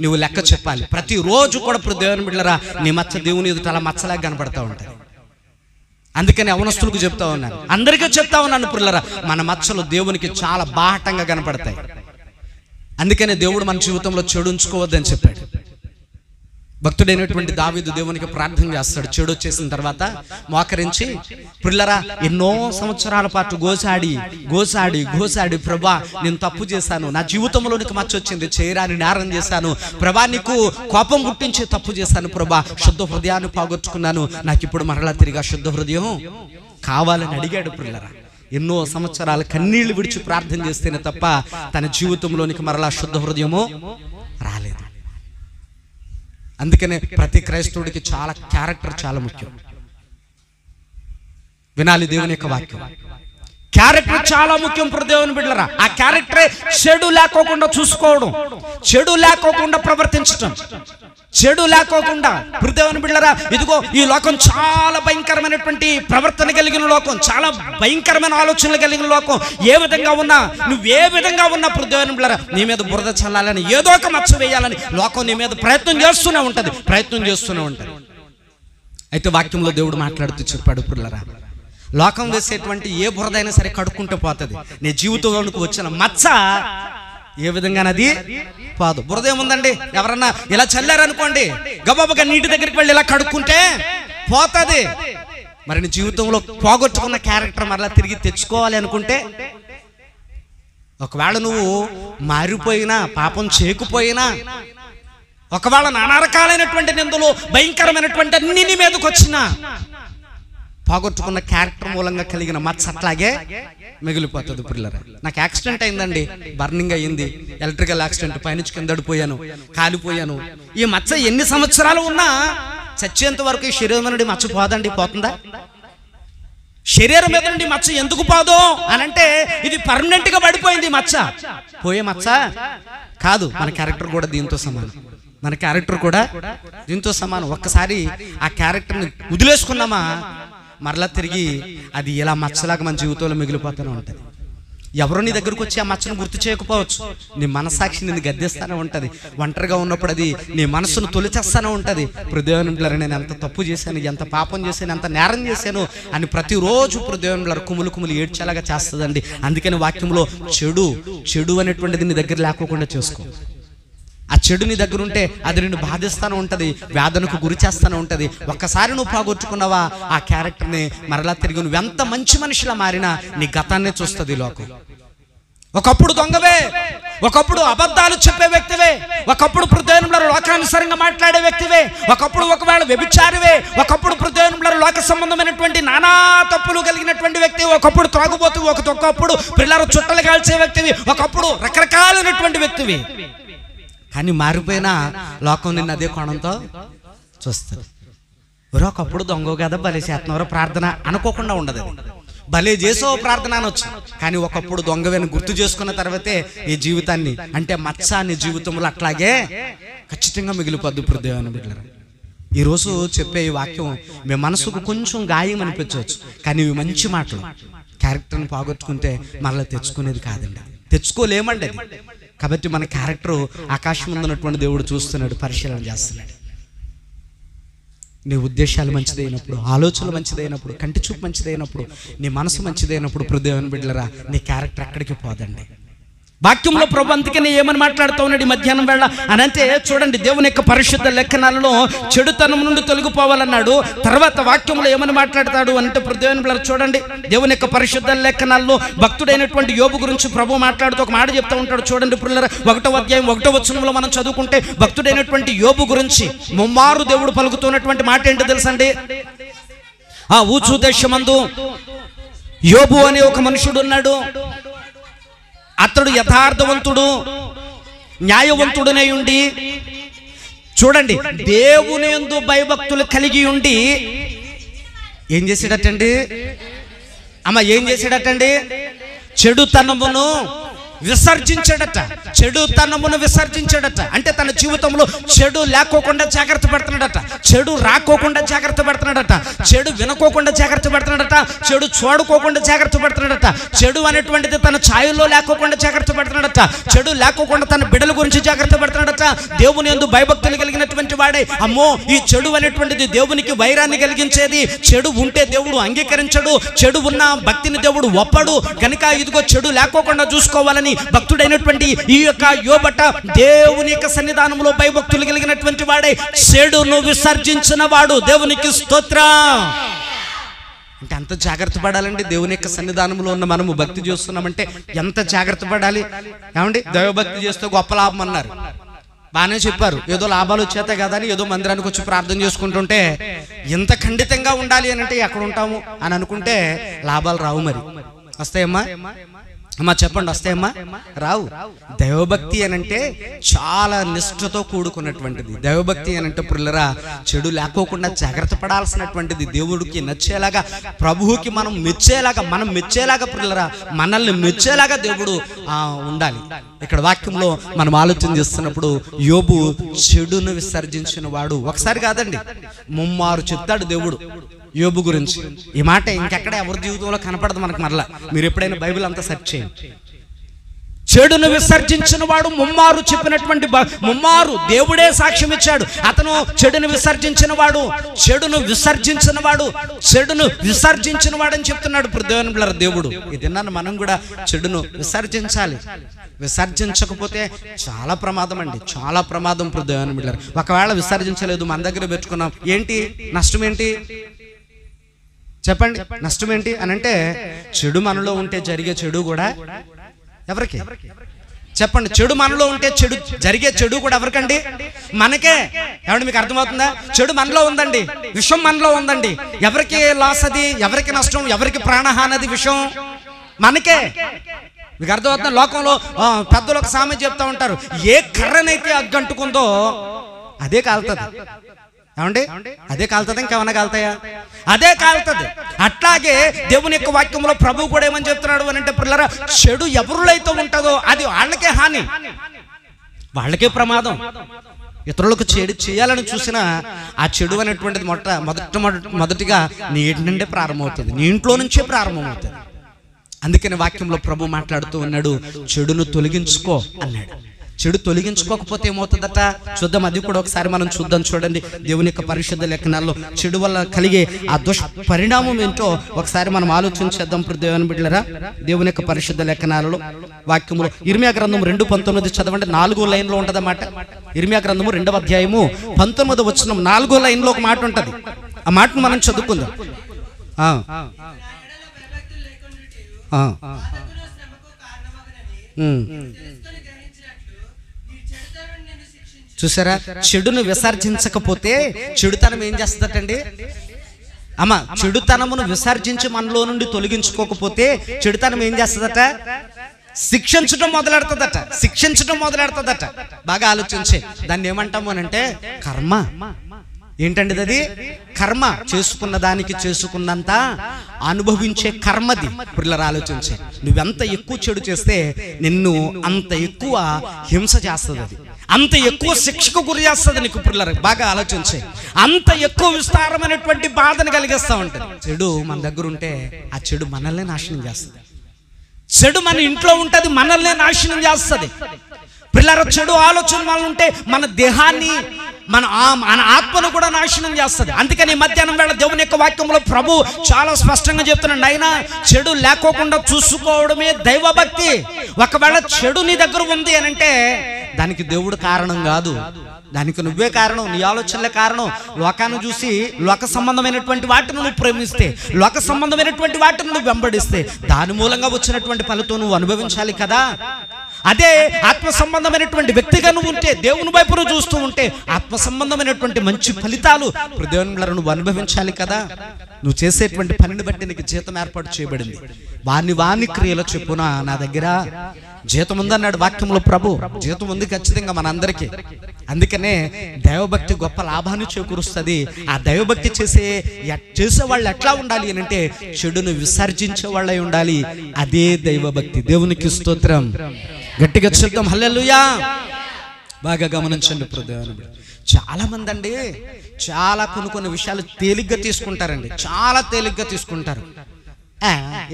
నువ్వు లెక్క చెప్పాలి. ప్రతిరోజు కూడా దేవుని బిడ్డలారా నీ మచ్చ దేవుని ఎదుట అలా మచ్చలాగా కనపడతా ఉంటాయి. అందుకని అవనస్తులకు చెప్తా ఉన్నాను, అందరికీ చెప్తా ఉన్నాను ప్రియులారా, మన మచ్చలు దేవునికి చాలా బాహటంగా కనపడతాయి. అందుకనే దేవుడు మన జీవితంలో చెడు ఉంచుకోవద్దని చెప్పాడు. భక్తుడైనటువంటి దావీదు దేవునికి ప్రార్థన చేస్తాడు. చెడు వచ్చేసిన తర్వాత మోకరించి, ప్రియులారా ఎన్నో సంవత్సరాల పాటు గోసాడి ప్రభా నేను తప్పు చేశాను, నా జీవితంలో నీకు మచ్చ వచ్చింది, చేయరాని నేరం చేశాను ప్రభా, నీకు కోపం పుట్టించే తప్పు చేశాను ప్రభా, శుద్ధ హృదయాన్ని పోగొట్టుకున్నాను, నాకు ఇప్పుడు మరలా తిరిగి శుద్ధ హృదయం కావాలని అడిగాడు ప్రియులారా. ఎన్నో సంవత్సరాలు కన్నీళ్లు విడిచి ప్రార్థన చేస్తేనే తప్ప తన జీవితంలోనికి మరలా శుద్ధ హృదయము రాలేదు. అందుకనే ప్రతి క్రైస్తవుడికి చాలా క్యారెక్టర్ చాలా ముఖ్యం. వినాలి దేవుని యొక్క వాక్యం. క్యారెక్టర్ చాలా ముఖ్యం దేవుని బిడ్డలారా. ఆ క్యారెక్టరే చెడు లేకోకుండా చూసుకోవడం, చెడు లేకోకుండా ప్రవర్తించటం, చెడు లేకోకుండా. దేవుని బిడ్డలారా ఇదిగో ఈ లోకం చాలా భయంకరమైనటువంటి ప్రవర్తన కలిగిన లోకం, చాలా భయంకరమైన ఆలోచనలు కలిగిన లోకం. ఏ విధంగా ఉన్నా, నువ్వే విధంగా ఉన్నా దేవుని బిడ్డలారా నీ మీద బురద చల్లాలని, ఏదో ఒక మచ్చ వేయాలని లోకం నీ మీద ప్రయత్నం చేస్తూనే ఉంటుంది. అయితే వాక్యంలో దేవుడు మాట్లాడుతూ చెప్పాడు ప్రియులారా, లోకం వేసేటువంటి ఏ బురదైనా సరే కడుక్కుంటూ పోతుంది, నీ జీవితంలోనికి వచ్చిన మచ్చ ఏ విధంగానది పోదు. బురద ఏముందండి, ఎవరన్నా ఇలా చల్లారనుకోండి గబాబగా నీటి దగ్గరికి వెళ్ళి ఇలా కడుక్కుంటే పోతుంది. మరి నీ జీవితంలో పోగొట్టుకున్న క్యారెక్టర్ మరలా తిరిగి తెచ్చుకోవాలి అనుకుంటే, ఒకవేళ నువ్వు మారిపోయినా, పాపం చేయకపోయినా, ఒకవేళ నానా రకాలైనటువంటి నిందలు భయంకరమైనటువంటి అన్ని నీ మీదకి వచ్చినా, పోగొట్టుకున్న క్యారెక్టర్ మూలంగా కలిగిన మచ్చ అట్లాగే మిగిలిపోతుంది ప్రియులారా. నాకు యాక్సిడెంట్ అయిందండి, బర్నింగ్ అయ్యింది, ఎలక్ట్రికల్ యాక్సిడెంట్, పైనుంచి కిందడిపోయాను, కాలిపోయాను. ఈ మచ్చ ఎన్ని సంవత్సరాలు ఉన్నా చచ్చేంత వరకు ఈ శరీరం నుండి మచ్చ పోదండి. పోతుందా? శరీరం మీద నుండి మచ్చ ఎందుకు పోదు అనంటే ఇది పర్మనెంట్ గా పడిపోయింది. మచ్చ పోయే మచ్చ కాదు. మన క్యారెక్టర్ కూడా దీంతో సమానం. ఒక్కసారి ఆ క్యారెక్టర్ని వదిలేసుకున్నామా మరలా తిరిగి అది ఇలా మచ్చలాగా మన జీవితంలో మిగిలిపోతూనే ఉంటుంది. ఎవరో నీ దగ్గరకు వచ్చి ఆ మచ్చను గుర్తు చేయకపోవచ్చు, నీ మనసాక్షి నిన్ను గద్దిస్తూనే ఉంటుంది. ఒంటరిగా ఉన్నప్పుడు అది నీ మనసును తొలిచేస్తూనే ఉంటుంది. దేవుని బిడ్డలారా నేను ఎంత తప్పు చేశాను, ఎంత పాపం చేశాను, ఎంత నేరం చేశాను అని ప్రతిరోజు దేవుని బిడ్డలారా కుములు ఏడ్చేలాగా చేస్తుందండి. అందుకని వాక్యంలో చెడు అనేటువంటిది నీ దగ్గర లేకోకుండా చేసుకో. ఆ చెడు నీ దగ్గర ఉంటే అది నిన్ను బాధిస్తూనే ఉంటుంది, వేదనకు గురి చేస్తూనే ఉంటుంది. ఒక్కసారి నువ్వు పోగొట్టుకున్నావా ఆ క్యారెక్టర్ని మరలా తిరిగి నువ్వు ఎంత మంచి మనిషిలా మారినా నీ గతాన్నే చూస్తుంది లోకం. ఒకప్పుడు దొంగవే, ఒకప్పుడు అబద్ధాలు చెప్పే వ్యక్తివే, ఒకప్పుడు దేవునిలో లోకానుసారంగా మాట్లాడే వ్యక్తివే, ఒకప్పుడు ఒకవేళ వ్యభిచారివే, ఒకప్పుడు దేవునిలో లోక సంబంధమైనటువంటి నానా తప్పులు కలిగినటువంటి వ్యక్తి, ఒకప్పుడు త్రాగుబోతువి, ఒకప్పుడు పిల్లలు చుట్టలు కాల్చే వ్యక్తివి, ఒకప్పుడు రకరకాలైనటువంటి వ్యక్తివి. కానీ మారిపోయినా లోకం నిన్ను అదే కోణంతో చూస్తుంది. ఒకప్పుడు దొంగ కదా భలే చేస్తున్నారో ప్రార్థన అనుకోకుండా ఉండదు. భలే చేసో ప్రార్థన అనొచ్చు, కానీ ఒకప్పుడు దొంగవేని గుర్తు చేసుకున్న తర్వాతే ఈ జీవితాన్ని అంటే మచ్చ నీ జీవితంలో అట్లాగే ఖచ్చితంగా మిగిలిపోద్దు. దేవుని బిడ్డలారా ఈరోజు చెప్పే ఈ వాక్యం మీ మనసుకు కొంచెం గాయం అనిపించవచ్చు, కానీ ఇవి మంచి మాటలు. క్యారెక్టర్ని పోగొట్టుకుంటే మళ్ళీ తెచ్చుకునేది కాదండి, తెచ్చుకోలేమండి అది. కాబట్టి మన క్యారెక్టర్ ఆకాశం ఉన్నటువంటి దేవుడు చూస్తున్నాడు, పరిశీలన చేస్తున్నాడు. నీ ఉద్దేశాలు మంచిదైనప్పుడు, ఆలోచనలు మంచిదైనప్పుడు, కంటి చూపు మంచిదైనప్పుడు, నీ మనసు మంచిదైనప్పుడు దేవుని బిడ్డలారా నీ క్యారెక్టర్ ఎక్కడికి పోదండి. వాక్యంలో ప్రభు అందుకనే ఏమని మాట్లాడుతూ ఉన్నాడు ఈ మధ్యాహ్నం వేళ అని అంటే, చూడండి దేవుని యొక్క పరిశుద్ధ లేఖనాలలో చెడుతనం నుండి తొలగిపోవాలన్నాడు. తర్వాత వాక్యంలో ఏమని మాట్లాడతాడు అంటే దేవుని బిడ్డలారా చూడండి, దేవుని యొక్క పరిశుద్ధ లేఖనాల్లో భక్తుడైనటువంటి యోబు గురించి ప్రభు మాట్లాడుతూ ఒక మాట చెప్తూ ఉంటాడు. చూడండి ప్రియులారా 1వ అధ్యాయం 1వ వచనంలో మనం చదువుకుంటే భక్తుడైనటువంటి యోబు గురించి ముమ్మారు దేవుడు పలుకుతున్నటువంటి మాట ఏంటో తెలుసండి. ఆ ఊచు దేశమందు యోబు అనే ఒక మనుషుడు ఉన్నాడు. అతడు యథార్థవంతుడు, న్యాయవంతుడనై ఉండి, చూడండి, దేవుని యందు భయభక్తులు కలిగి ఉండి ఏం చేసాడటండి అమ్మ? ఏం చేసాడటండి? చెడుతనమును విసర్జించాడట. చెడుతనమును విసర్జించాడట అంటే తన జీవితంలో చెడు లేకోకుండా జాగ్రత్త పడుతున్నాడట, చెడు రాకోకుండా జాగ్రత్త పడుతున్నాడట, చెడు వినుకోకుండా జాగ్రత్త పడుతున్నాడట, చెడు చూడుకోకుండా జాగ్రత్త పడుతున్నాడట, చెడు అనేటువంటిది తన ఛాయల్లో లేకోకుండా జాగ్రత్త పడుతున్నాడట, చెడు లేకోకుండా తన బిడ్డల గురించి జాగ్రత్త పడుతున్నాడట. దేవుని యందు భయభక్తులు కలిగినటువంటి వాడే, అమ్మో ఈ చెడు అనేటువంటిది దేవునికి వైరాన్ని కలిగించేది, చెడు ఉంటే దేవుడు అంగీకరించడు, చెడు ఉన్న భక్తిని దేవుడు ఒప్పడు కనుక ఇదిగో చెడు లేకోకుండా చూసుకోవాలని భక్తుడైనటువంటి ఈ యొక్క యోబట దేవుని యొక్క సన్నిధానంలో భయభక్తులు కలిగినటువంటి వాడే, చెడును విసర్జించిన వాడు. దేవునికి స్తోత్రం. అంటే ఎంత జాగ్రత్త పడాలండి దేవుని యొక్క సన్నిధానంలో ఉన్న మనము భక్తి చేస్తున్నామంటే ఎంత జాగ్రత్త పడాలి ఏమండి? దైవభక్తి చేస్తే గొప్ప లాభం అన్నారు, బాగానే చెప్పారు. ఏదో లాభాలు వచ్చేతాయి కదా అని ఏదో మందిరానికి వచ్చి ప్రార్థన చేసుకుంటుంటే ఎంత ఖండితంగా ఉండాలి అని అంటే ఎక్కడ ఉంటాము అని అనుకుంటే లాభాలు రావు. మరి వస్తాయమ్మా? అమ్మా చెప్పండి, వస్తాయమ్మా? రావు. దైవభక్తి అనంటే చాలా నిష్ఠతో కూడుకున్నటువంటిది. దైవభక్తి అనంటే పిల్లరా చెడు లేకోకుండా జాగ్రత్త పడాల్సినటువంటిది. దేవుడికి నచ్చేలాగా, ప్రభువుకి మనం మెచ్చేలాగా పిల్లరా మనల్ని మెచ్చేలాగా దేవుడు ఉండాలి. ఇక్కడ వాక్యంలో మనం ఆలోచన చేస్తున్నప్పుడు యోబు చెడును విసర్జించిన వాడు. ఒకసారి కాదండి, ముమ్మారు చెప్తాడు దేవుడు యోబు గురించి. ఈ మాట ఇంకెక్కడ ఎవరి జీవితంలో కనపడదు మనకు. మరలా మీరు ఎప్పుడైనా బైబిల్ అంతా సెర్చ్ చేయండి. చెడును విసర్జించిన వాడు ముమ్మారు చెప్పినటువంటి ముమ్మారు దేవుడే సాక్ష్యం ఇచ్చాడు. అతను చెడును విసర్జించిన వాడు అని చెప్తున్నాడు దేవుడు. ఇది మనం కూడా చెడును విసర్జించాలి. విసర్జించకపోతే చాలా ప్రమాదం అండి, చాలా ప్రమాదం. దేవుని బిడ్డలారా ఒకవేళ విసర్జించలేదు, మన దగ్గర పెట్టుకున్నాం, ఏంటి నష్టం? ఏంటి చెప్పండి? నష్టం ఏంటి అని అంటే చెడు మనలో ఉంటే జరిగే చెడు కూడా ఎవరికి? చెప్పండి. చెడు మనలో ఉంటే జరిగే చెడు కూడా ఎవరికండి? మనకే. ఏమండి మీకు అర్థమవుతుందా? చెడు మనలో ఉందండి, విషం మనలో ఉందండి. ఎవరికి లాస్ అది? ఎవరికి నష్టం? ఎవరికి ప్రాణహానది? విషం మనకే. మీకు అర్థమవుతుందా? లోకంలో పెద్దలు ఒక సామెత చెప్తా ఉంటారు, ఏ కర్రనైతే అగ్గంటుకుందో అదే కాలుతుంది. ఏమండి? అదే కాలుతుంది, ఇంకేమన్నా కాలుతాయా? అదే కాలుతుంది. అట్లాగే దేవుని యొక్క వాక్యంలో ప్రభువు కూడా ఏమని చెప్తున్నాడు అని అంటే పిల్లరా చెడు ఎవరిలో అయితే ఉంటుందో అది వాళ్ళకే హాని, వాళ్ళకే ప్రమాదం. ఇతరులకు చెడు చేయాలని చూసినా ఆ చెడు అనేటువంటిది మొదటిగా నీ ఇంటి నుండే ప్రారంభమవుతుంది, నీ ఇంట్లో నుంచే ప్రారంభమవుతుంది. అందుకని వాక్యంలో ప్రభు మాట్లాడుతూ ఉన్నాడు, చెడును తొలగించుకో అన్నాడు. చెడు తొలగించుకోకపోతే ఏమవుతుందట చూద్దాం. అది కూడా ఒకసారి మనం చూద్దాం. చూడండి దేవుని యొక్క పరిశుద్ధ లేఖనాల్లో చెడు వల్ల కలిగే ఆ దుష్పరిణామం ఏంటో ఒకసారి మనం ఆలోచించేద్దాం. దేవుని బిడ్డలారా దేవుని యొక్క పరిశుద్ధ లేఖనాలలో వాక్యములో ఇర్మియా గ్రంథం 2:19 చదవండి. 4వ లైన్లో ఉంటుంది అన్నమాట. ఇర్మియా గ్రంథము 2వ అధ్యాయము 19వ వచనం 4వ లైన్లో ఒక మాట ఉంటుంది. ఆ మాటను మనం చదువుకుందాం. చూసారా? చెడును విసర్జించకపోతే చెడుతనం ఏం చేస్తుందటండి అమ్మ? చెడుతనమును విసర్జించి మనలో నుండి తొలగించుకోకపోతే చెడుతనం ఏం చేస్తుందట? శిక్షించడం మొదలెడుతుందట. బాగా ఆలోచించే దాన్ని ఏమంటాము అని అంటే కర్మ. ఏంటండి అది? కర్మ. చేసుకున్న దానికి చేసుకున్నంత అనుభవించే కర్మది. పిల్లలు ఆలోచించే, నువ్వెంత ఎక్కువ చెడు చేస్తే నిన్ను అంత ఎక్కువ హింస చేస్తుంది, అది అంత ఎక్కువ శిక్షకు గురి చేస్తుంది నీకు. పిల్లలు బాగా ఆలోచించే, అంత ఎక్కువ విస్తారమైనటువంటి బాధను కలిగిస్తూ ఉంటుంది. చెడు మన దగ్గర ఉంటే ఆ చెడు మనల్నే నాశనం చేస్తుంది. చెడు మన ఇంట్లో ఉంటుంది, మనల్నే నాశనం చేస్తుంది. పిల్లల చెడు ఆలోచన మనలో ఉంటే మన దేహాన్ని, మన ఆత్మను కూడా నాశనం చేస్తుంది. అందుకని మధ్యాహ్నం వేళ దేవుని యొక్క వాక్యంలో ప్రభు చాలా స్పష్టంగా చెప్తున్నాడు, అయినా చెడు లేకోకుండా చూసుకోవడమే దైవభక్తి. ఒకవేళ చెడు నీ దగ్గర ఉంది అని అంటే దానికి దేవుడు కారణం కాదు, దానికి నువ్వే కారణం, నీ ఆలోచనలే కారణం. లోకాన్ని చూసి లోక సంబంధమైనటువంటి వాటిని నువ్వు ప్రేమిస్తే, లోక సంబంధమైనటువంటి వాటిని నువ్వు వెంబడిస్తే దాని మూలంగా వచ్చినటువంటి ఫలితం నువ్వు అనుభవించాలి కదా. అదే ఆత్మ సంబంధమైనటువంటి వ్యక్తిగా నువ్వు ఉంటే, దేవుని వైపు నువ్వు చూస్తూ ఉంటే ఆత్మ సంబంధమైనటువంటి మంచి ఫలితాలు దేవుని నువ్వు అనుభవించాలి కదా. నువ్వు చేసేటువంటి పనిని బట్టి నీకు జీతం ఏర్పాటు చేయబడింది. వాని క్రియల చెప్పున నా దగ్గర జీతం ఉందన్నాడు వాక్యంలో ప్రభు. జీతం ఉంది ఖచ్చితంగా మనందరికీ. అందుకనే దైవభక్తి గొప్ప లాభాన్ని చేకూరుస్తుంది. ఆ దైవభక్తి చేసే వాళ్ళు ఎట్లా ఉండాలి అని అంటే చెడును విసర్జించే వాళ్ళై ఉండాలి. అదే దైవభక్తి. దేవునికి స్తోత్రం. గట్టిగా చెప్తాం హల్లెలూయా. బాగా గమనించండి ప్రదేవుని. చాలా మంది అండి చాలా కొన్ని విషయాలు తేలిగ్గా తీసుకుంటారండి. చాలా తేలిగ్గా తీసుకుంటారు.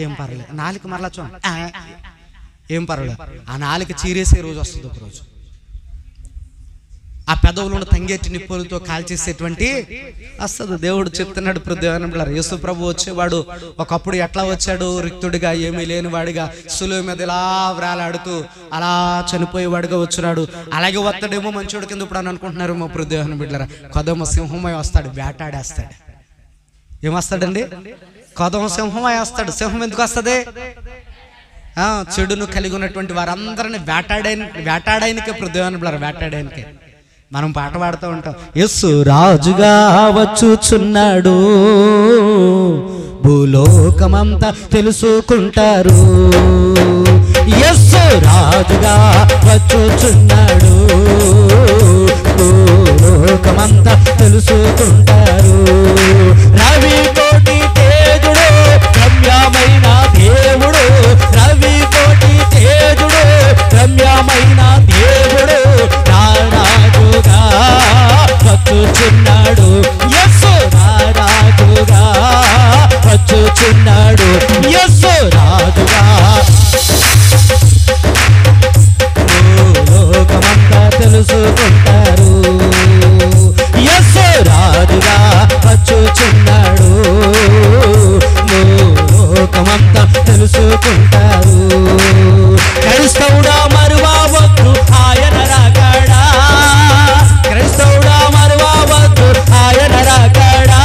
ఏం పర్లేదు, నాలుక మరలా చూడండి, ఏం పర్వాలేదు. ఆ నాలుక చీరేసే రోజు వస్తుంది ఒక రోజు. ఆ పెదవులను తంగేటి నిప్పులతో కాల్చేసేటువంటి వస్తుంది. దేవుడు చెప్తున్నాడు ప్రదేవుని. యేసు ప్రభు వచ్చేవాడు ఒకప్పుడు ఎట్లా వచ్చాడు? రిక్తుడిగా, ఏమీ లేనివాడిగా, సులువు మీద ఇలా వ్రాలాడుతూ అలా చనిపోయేవాడిగా వచ్చినాడు. అలాగే వస్తాడేమో మంచోడు కింద ఇప్పుడు అని అనుకుంటున్నారు మా ప్రదేవుని బిడ్డలారా. కొదమ సింహమై వస్తాడు, వేటాడేస్తాడు. ఏమొస్తాడండి? కొదమ సింహమై వస్తాడు. సింహం ఎందుకు వస్తుంది? చెడును కలిగి ఉన్నటువంటి వారందరిని వేటాడానికే ప్రదేవుని బిడ్డలారా, వేటాడానికే. మనం పాట పాడుతూ ఉంటాం, యేసు రాజుగా వచ్చుచున్నాడు, భూలోకమంతా తెలుసుకుంటారు. యేసు రాజుగా వచ్చుచున్నాడు, భూలోకమంతా తెలుసుకుంటారు. రవి కోటి తేజుడు, రమ్యమైన దేవుడు, రవి కోటి తేజుడు, రమ్యమైన దేవుడు, రాజుగా వచ్చుచున్నాడు. యేసు రాజుగా వచ్చుచున్నాడు. యేసు రాజుగా లోకమంతా తెలుసుకుంటారు. యేసు రాజుగా వచ్చుచున్నాడు, లోకమంతా తెలుసుకుంటారు. క్రైస్తవుడా మరువవద్దు ఆయన రాకడా, క్రైస్తవుడా మరువవద్దు ఆయన రాకడా.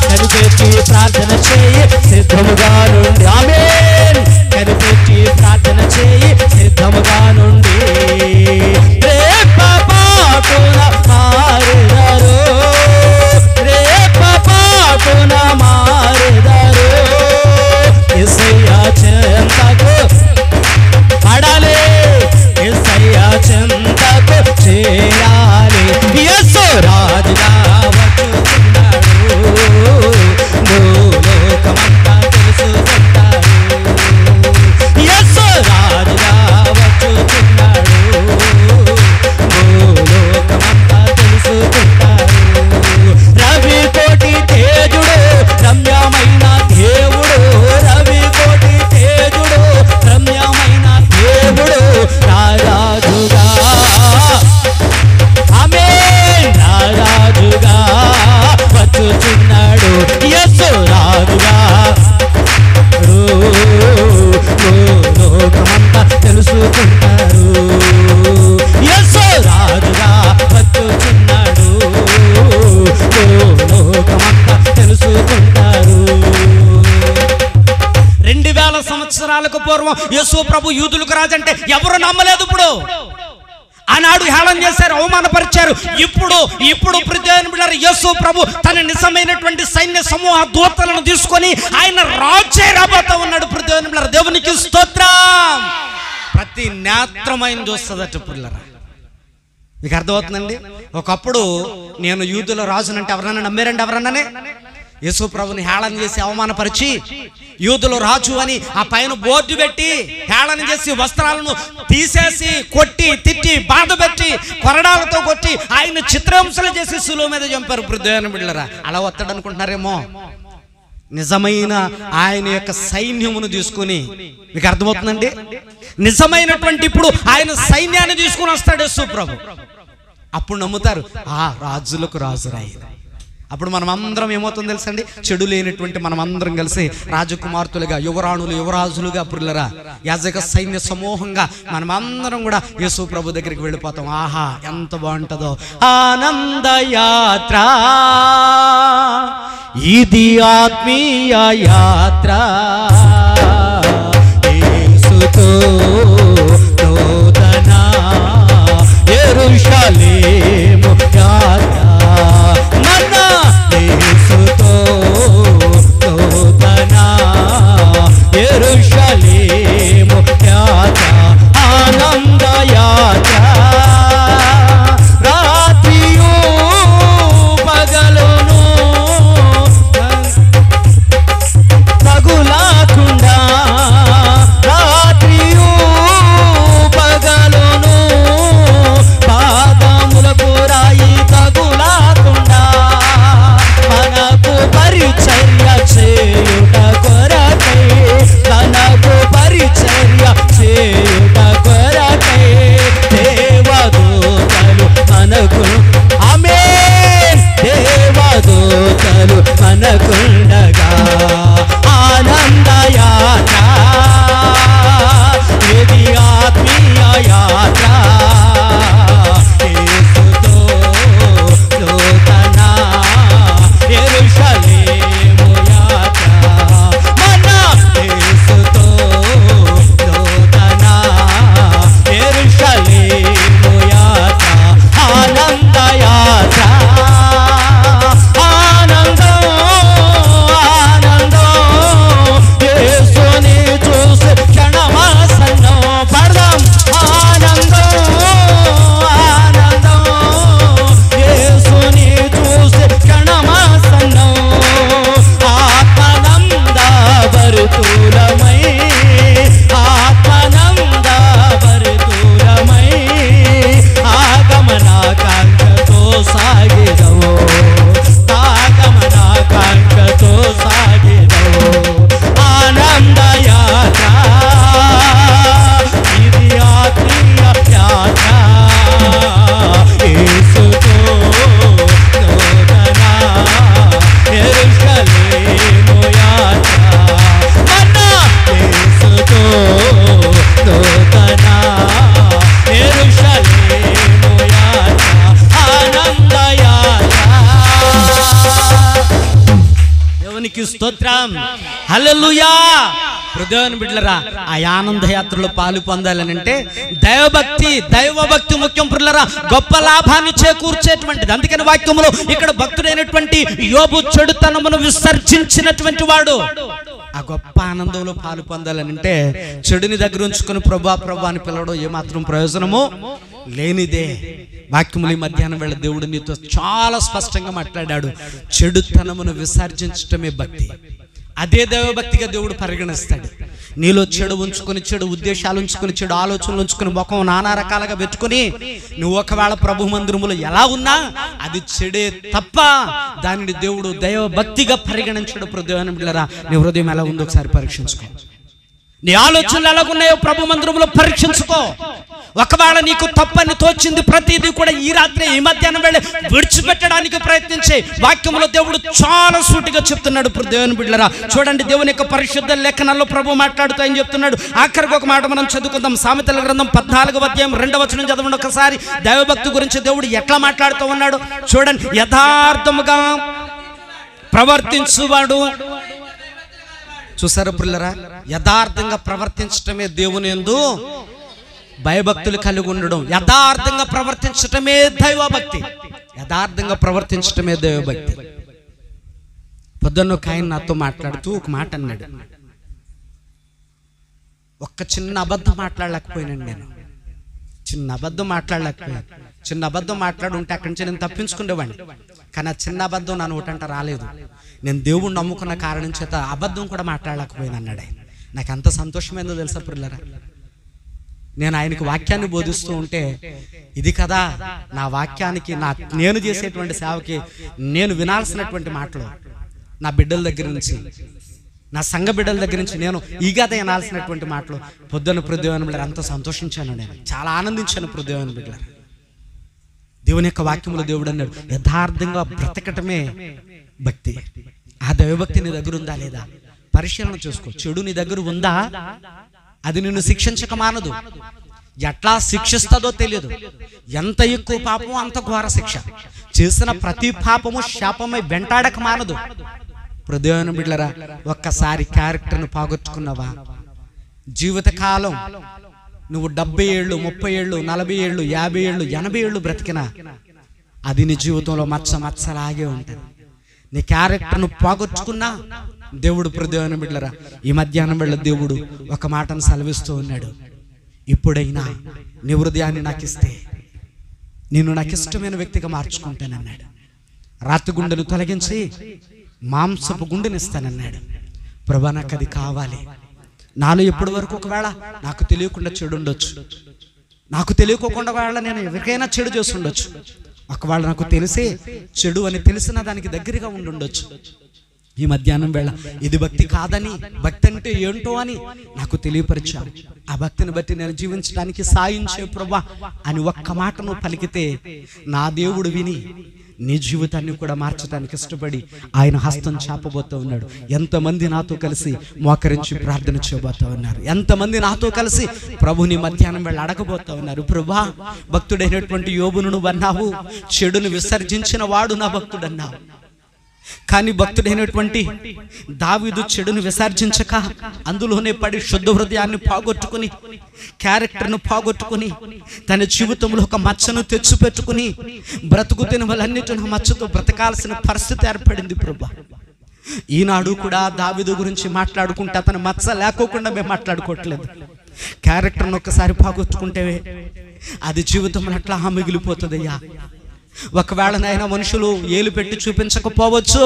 కనిపెట్టి ప్రార్థన చేయి సిద్ధముగా నుండి. ఆమేన్. కనిపెట్టి ప్రార్థన చేయి సిద్ధముగా నుండి. రేప పాటున మారెదరు, రేప పాటున మారెదరు. యేసయ్య చెంతకు పడాలి, యేసయ్య చెంతకు చేరాలి. యేసు రాజుగా వచ్చుచున్నాడు, లోకమంతా తెలుసుకుంటారు. యేసు రాజుగా వచ్చుచున్నాడు, లోకమంతా తెలుసుకుంటారు. రవి కోటి తేజుడు, రమ్యమైన దేవుడు, రవి కోటి తేజుడు, రమ్యమైన దేవుడు, రాజుగా ఆమేన్, రాజుగా వచ్చుచున్నాడు. యేసు రాజుగా లోకమంతా తెలుసుకుంటారు. యేసు రాజుగా వచ్చుచున్నాడు, లోకమంతా తెలుసుకుంటారు. 2000 సంవత్సరాలకు పూర్వం యేసు ప్రభు యూదులకు రాజంటే ఎవరు నమ్మలేదు. ఇప్పుడు ఆనాడు హేళన చేశారు, అవమానపరిచారు. ఇప్పుడు ప్రజలు యేసు ప్రభు తన నిజమైనటువంటి సైన్య సమూహ దూతలను తీసుకొని ఆయన రాజే రాబోతా ఉన్నాడు. ప్రజలు దేవునికి స్తోత్రం. ప్రతి నేత్రమైన చూస్తుందట పిల్లరా. మీకు అర్థమవుతుందండి? ఒకప్పుడు నేను యూదుల రాజునంటే ఎవరన్నా నమ్మారండి? ఎవరన్నానే యేసు ప్రభుని హేళన చేసి అవమానపరిచి యూదుల రాజు అని ఆ పైన బోర్డు పెట్టి హేళన చేసి వస్త్రాలను తీసేసి కొట్టి తిట్టి బాధ పెట్టి కొరడాలతో కొట్టి ఆయన చిత్రహింసలు చేసి శిలువ మీద చంపారు. ప్రదేవుని బిడ్డలారా, అలా వస్తాడు అనుకుంటున్నారేమో. నిజమైన ఆయన యొక్క సైన్యమును తీసుకుని, మీకు అర్థమవుతుందండి? నిజమైనటువంటి ఇప్పుడు ఆయన సైన్యాన్ని తీసుకుని వస్తాడు యేసు ప్రభు. అప్పుడు నమ్ముతారు, రాజులకు రాజురాయి. అప్పుడు మనం అందరం ఏమవుతుందో తెలుసండి? చెడు లేనటువంటి మనం అందరం కలిసి రాజకుమార్తెలుగా, యువరాణులు, యువరాజులుగా, పుల్లరా యాజక సైన్య సమూహంగా మనం అందరం కూడా యేసు ప్రభు దగ్గరికి వెళ్ళిపోతాం. ఆహా, ఎంత బాగుంటుందో! ఆనంద యాత్ర ఇది, ఆత్మీయ యాత్ర, యేసుతో నూతన యెరూషలేము యాత్ర, మన యేసుతో దేవునికి స్తోత్రం. హల్లెలూయా. హృదయాన్ని బిడ్డలరా, ఆ ఆనంద యాత్రలో పాలు పొందాలనంటే దైవభక్తి ముఖ్యం పిల్లరా. గొప్ప లాభాన్ని చేకూర్చేటువంటిది. అందుకని వాక్యములో ఇక్కడ భక్తుడైనటువంటి యోబు చెడుతనమును విసర్జించినటువంటి వాడు. ఆ గొప్ప ఆనందంలో పాలు పొందాలనంటే చెడుని దగ్గర ఉంచుకొని ప్రభా అని పిలవడం ఏమాత్రం ప్రయోజనమో లేనిదే. వాక్యములు ఈ మధ్యాహ్నం వేళ దేవుడు నీతో చాలా స్పష్టంగా మాట్లాడాడు. చెడుతనమును విసర్జించటమే భక్తి. అదే దైవభక్తిగా దేవుడు పరిగణిస్తాడు. నీలో చెడు ఉంచుకొని, చెడు ఉద్దేశాలు ఉంచుకొని, చెడు ఆలోచనలు ఉంచుకొని, ముఖం నానా రకాలుగా పెట్టుకుని నువ్వు ఒకవేళ ప్రభు మందిరములో ఎలా ఉన్నా అది చెడే తప్ప దానిని దేవుడు దైవభక్తిగా పరిగణించడు. హృదయాన్ని బిడ్డలారా, నీ హృదయం ఎలా ఉందో ఒకసారి పరీక్షించుకో. నీ ఆలోచనలు ఎలాగున్నాయో ప్రభు మందిరంలో పరీక్షించుకో. ఒకవేళ నీకు తప్పని తోచింది ప్రతిదీ కూడా ఈ రాత్రి ఈ మధ్యాహ్నం వేళ విడిచిపెట్టడానికి ప్రయత్నించే వాక్యములో దేవుడు చాలా సూటిగా చెప్తున్నాడు. దేవుని బిడ్డలారా, చూడండి దేవుని యొక్క పరిశుద్ధ లేఖనాల్లో ప్రభు మాట్లాడుతూ ఏం చెప్తున్నాడు. ఆఖరికి ఒక మాట మనం చదువుకుందాం. సామెతల గ్రంథం 14వ అధ్యాయం 2వ వచనం చదవండి ఒకసారి. దైవభక్తి గురించి దేవుడు ఎట్లా మాట్లాడుతూ ఉన్నాడు చూడండి. యథార్థముగా ప్రవర్తించువాడు. చూసారా పిల్లరా, యథార్థంగా ప్రవర్తించటమే దేవుని యందు భయభక్తులు కలిగి ఉండడం. యథార్థంగా ప్రవర్తించటమే దైవభక్తి. యథార్థంగా ప్రవర్తించటమే దైవభక్తి. పొద్దున్న ఒక ఆయన నాతో మాట్లాడుతూ ఒక మాట అన్నాడు. ఒక్క చిన్న అబద్ధం మాట్లాడలేకపోయినాను నేను. చిన్న అబద్ధం మాట్లాడి ఉంటే అక్కడి నుంచి నేను తప్పించుకునేవాడిని. కానీ ఆ చిన్న అబద్ధం నా నోటంట రాలేదు. నేను దేవుణ్ణి నమ్ముకున్న కారణం చేత అబద్ధం కూడా మాట్లాడలేకపోయాను అన్నాడు ఆయన. నాకు ఎంత సంతోషమైందో తెలుసా పిల్లరా. నేను ఆయనకు వాక్యాన్ని బోధిస్తూ ఉంటే ఇది కదా నా వాక్యానికి, నేను చేసేటువంటి సేవకి నేను వినాల్సినటువంటి మాటలు, నా బిడ్డల దగ్గర నుంచి, నా సంఘ బిడ్డల దగ్గర నుంచి నేను ఈ గత వినాల్సినటువంటి మాటలు పొద్దున్న హృదయాన్ని బిడ్డలు అంత సంతోషించాను. నేను చాలా ఆనందించాను హృదయాన్ని బిడ్డలు. దేవుని యొక్క వాక్యంలో దేవుడు అన్నాడు యథార్థంగా బ్రతకటమే భక్తి. ఆ దైవభక్తి నీ దగ్గర ఉందా లేదా పరిశీలన చేసుకో. చెడు నీ దగ్గర ఉందా, అది నిన్ను శిక్షించక మానదు. ఎట్లా శిక్షిస్తుందో తెలియదు. ఎంత ఎక్కువ పాపమో అంత ఘోర శిక్ష. చేసిన ప్రతి పాపము శాపమై వెంటాడక మానదు. హృదయాన్ని బిడ్డలారా, ఒక్కసారి క్యారెక్టర్ను పోగొట్టుకున్నావా, జీవితకాలం నువ్వు 70 ఏళ్ళు 30 ఏళ్ళు 40 ఏళ్ళు 50 ఏళ్ళు 80 ఏళ్ళు బ్రతికినా అది నీ జీవితంలో మచ్చలాగే ఉంటుంది. నీ క్యారెక్టర్ను పోగొట్టుకున్నా దేవుడు హృదయాన్ని బిడ్డలారా ఈ మధ్యాహ్నం వేళ దేవుడు ఒక మాటను సెలవిస్తూ ఉన్నాడు. ఇప్పుడైనా నీ హృదయాన్ని నాకు ఇస్తే నిన్ను నాకు ఇష్టమైన వ్యక్తిగా మార్చుకుంటానన్నాడు. రాతి గుండెను తొలగించి మాంసపు గుండెని ఇస్తానన్నాడు. ప్రభా నాకు అది కావాలి. నాలో ఎప్పటి వరకు ఒకవేళ నాకు తెలియకుండా చెడు ఉండొచ్చు, నాకు తెలియకోకుండా వేళ నేను ఎవరికైనా చెడు చేసి ఉండొచ్చు, ఒకవేళ నాకు తెలిసే చెడు అని తెలిసిన దానికి దగ్గరగా ఉండుండొచ్చు. ఈ మధ్యాహ్నం వేళ ఇది భక్తి కాదని, భక్తి అంటే ఏంటో అని నాకు తెలియపరిచావు. ఆ భక్తిని బట్టి నేను జీవించడానికి సాయించే ప్రభా అని ఒక్క మాట నువ్వు పలికితే నా దేవుడు విని నీ జీవితాన్ని కూడా మార్చడానికి ఇష్టపడి ఆయన హస్తం చాపబోతూ ఉన్నాడు. ఎంతమంది నాతో కలిసి మోకరించి ప్రార్థన చేయబోతూ ఉన్నారు. ఎంతమంది నాతో కలిసి ప్రభుని మధ్యాహ్నం వేళ అడగబోతూ ఉన్నారు. ప్రభా, భక్తుడైనటువంటి యోబును నువ్వు అన్నావు, చెడును విసర్జించిన వాడు నా భక్తుడు అన్నావు. కానీ భక్తుడైనటువంటి దావీదు చెడును విసర్జించక అందులోనే పడి శుద్ధ హృదయాన్ని పోగొట్టుకుని, క్యారెక్టర్ను పోగొట్టుకుని, తన జీవితంలో ఒక మచ్చను తెచ్చిపెట్టుకుని బ్రతుకు తినవలన్నిటిని మచ్చతో బ్రతకాల్సిన పరిస్థితి ఏర్పడింది. ప్రభా, ఈనాడు కూడా దావీదు గురించి మాట్లాడుకుంటే అతను మచ్చ లేకోకుండా మేము మాట్లాడుకోవట్లేదు. క్యారెక్టర్ను ఒక్కసారి పోగొట్టుకుంటే అది జీవితంలో అట్లా మిగిలిపోతుందయ్యా. ఒకవేళ నైనా మనుషులు ఏలు పెట్టి చూపించకపోవచ్చు,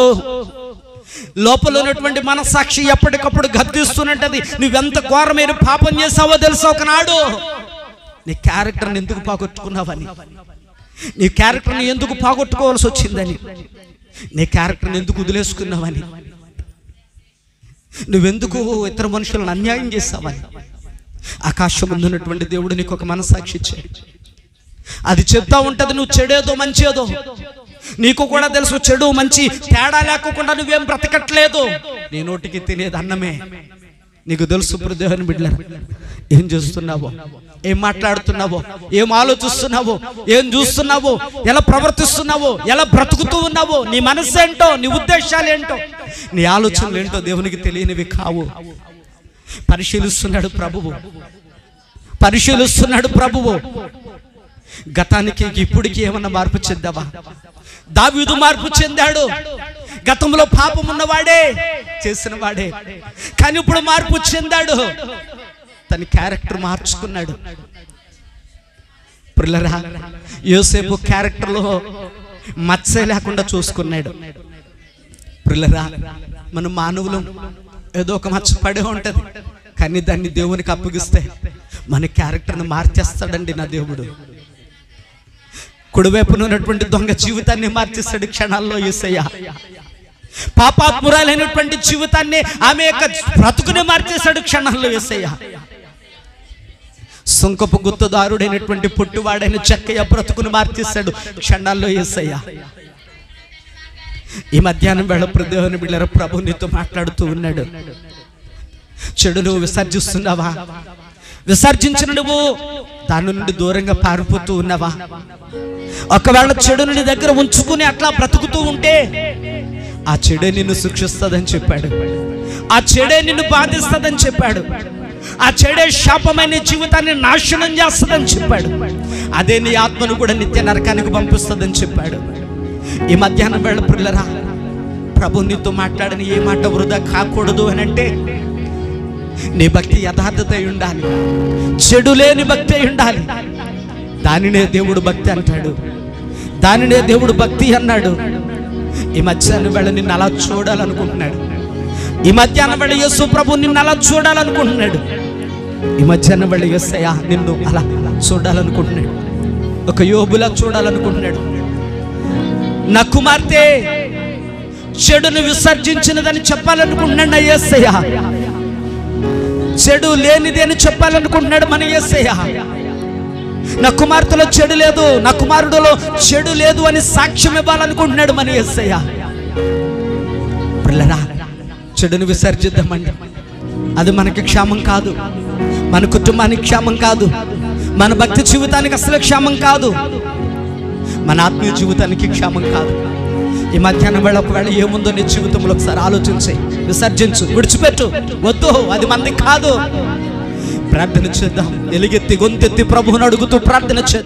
లోపల ఉన్నటువంటి మనసాక్షి ఎప్పటికప్పుడు గద్దిస్తున్నది. నువ్వెంత ఘోరమైన పాపం చేసావో తెలుసా ఒకనాడు. నీ క్యారెక్టర్ని ఎందుకు పోగొట్టుకున్నావని, నీ క్యారెక్టర్ని ఎందుకు పోగొట్టుకోవాల్సి వచ్చిందని, నీ క్యారెక్టర్ని ఎందుకు వదిలేసుకున్నావని, నువ్వెందుకు ఇతర మనుషులను అన్యాయం చేసావని. ఆకాశం ముందున్నటువంటి దేవుడు నీకు ఒక మనసాక్షి ఇచ్చాడు. అది చెప్తా ఉంటది నువ్వు చెడేదో మంచేదో. నీకు కూడా తెలుసు చెడు మంచి తేడా లేకుండా నువ్వేం బ్రతకట్లేదు. నీ నోటికి తినేది అన్నమే, నీకు తెలుసు దేవుని బిడ్డలారా, ఏం చేస్తున్నావో, ఏం మాట్లాడుతున్నావో, ఏం ఆలోచిస్తున్నావో, ఏం చూస్తున్నావో, ఎలా ప్రవర్తిస్తున్నావో, ఎలా బ్రతుకుతూ ఉన్నావో, నీ మనసు ఏంటో, నీ ఉద్దేశాలు ఏంటో, నీ ఆలోచనలు ఏంటో దేవునికి తెలియనివి కావు. పరిశీలిస్తున్నాడు ప్రభువు, పరిశీలిస్తున్నాడు ప్రభువు. గతానికి ఇప్పటికి ఏమన్నా మార్పు చెందావా? దావీదు మార్పు చెందాడు. గతంలో పాపం ఉన్నవాడే, చేసిన వాడే, కానీ ఇప్పుడు మార్పు చెందాడు. తన క్యారెక్టర్ మార్చుకున్నాడు. ప్రియులారా, యోసేపు క్యారెక్టర్లో మచ్చ లేకుండా చూసుకున్నాడు. ప్రియులారా, మన మానవులు ఏదో ఒక మచ్చ పడే ఉంటది, కానీ దాన్ని దేవునికి అప్పగిస్తే మన క్యారెక్టర్ని మార్చేస్తాడండి నా దేవుడు. కుడివైపున ఉన్నటువంటి దొంగ జీవితాన్ని మార్చేస్తాడు క్షణాల్లో యేసయ్య. పాపాత్మురాలైనటువంటి జీవితాన్ని, ఆమె యొక్క బ్రతుకుని మార్చేశాడు క్షణాల్లో యేసయ్య. సుంకపు గుర్తుదారుడైనటువంటి పుట్టువాడైన చెక్కయ్య బ్రతుకుని మార్చేశాడు క్షణాల్లో యేసయ్య. ఈ మధ్యాహ్నం వేళ దేవుని బిడ్డలారా, ప్రభు నీతో మాట్లాడుతూ ఉన్నాడు. చెడును విసర్జిస్తున్నావా? విసర్జించిన నువ్వు దాని నుండి దూరంగా పారిపోతూ ఉన్నావా? ఒకవేళ చెడును నీ దగ్గర ఉంచుకుని అట్లా బ్రతుకుతూ ఉంటే ఆ చెడే నిన్ను శిక్షిస్తుందని చెప్పాడు, ఆ చెడే నిన్ను బాధిస్తుందని చెప్పాడు, ఆ చెడే శాపమైన జీవితాన్ని నాశనం చేస్తుందని చెప్పాడు, అదే నీ ఆత్మను కూడా నిత్య నరకానికి పంపిస్తుందని చెప్పాడు. ఈ మధ్యాహ్నం వేళ ప్రియులారా, ప్రభు నీతో మాట్లాడని ఏ మాట వృధా కాకూడదు అని అంటే, నీ భక్తి యథార్థత ఉండాలి, చెడు లేని భక్తి ఉండాలి. దానినే దేవుడు భక్తి అంటాడు, దానినే దేవుడు భక్తి అన్నాడు. ఈ మధ్యాహ్నం వేళ నిన్ను అలా చూడాలనుకుంటున్నాడు. ఈ మధ్యాహ్నం వేళ యేసు ప్రభు నిన్ను అలా చూడాలనుకుంటున్నాడు. ఈ మధ్యాహ్నం వేళ యేసయ్య నిన్ను అలా చూడాలనుకుంటున్నాడు. ఒక యోబులా చూడాలనుకుంటున్నాడు. నా కుమార్తె చెడును విసర్జించినదని చెప్పాలనుకుంటున్నాడు యేసయ్య. చెడు లేనిది అని చెప్పాలనుకుంటున్నాడు మన యేసయ్య. నా కుమార్తెలో చెడు లేదు, నా కుమారుడులో చెడు లేదు అని సాక్ష్యం ఇవ్వాలనుకుంటున్నాడు మన యేసయ్య. పిల్లరా, చెడును విసర్జిద్దామండి. అది మనకి క్షేమం కాదు, మన కుటుంబానికి క్షేమం కాదు, మన భక్తి జీవితానికి అసలు క్షేమం కాదు, మన ఆత్మీయ జీవితానికి క్షేమం కాదు. ఈ మధ్యాహ్నం వేళ ఒకవేళ ఏముందో నీ జీవితంలో ఒకసారి ఆలోచించి విసర్జించు, విడిచిపెట్టు. వద్దు, అది మనది కాదు. ప్రార్థన చేద్దాం, ఎలుగెత్తి గొంతెత్తి ప్రభువుని అడుగుతూ ప్రార్థన చేద్దాం.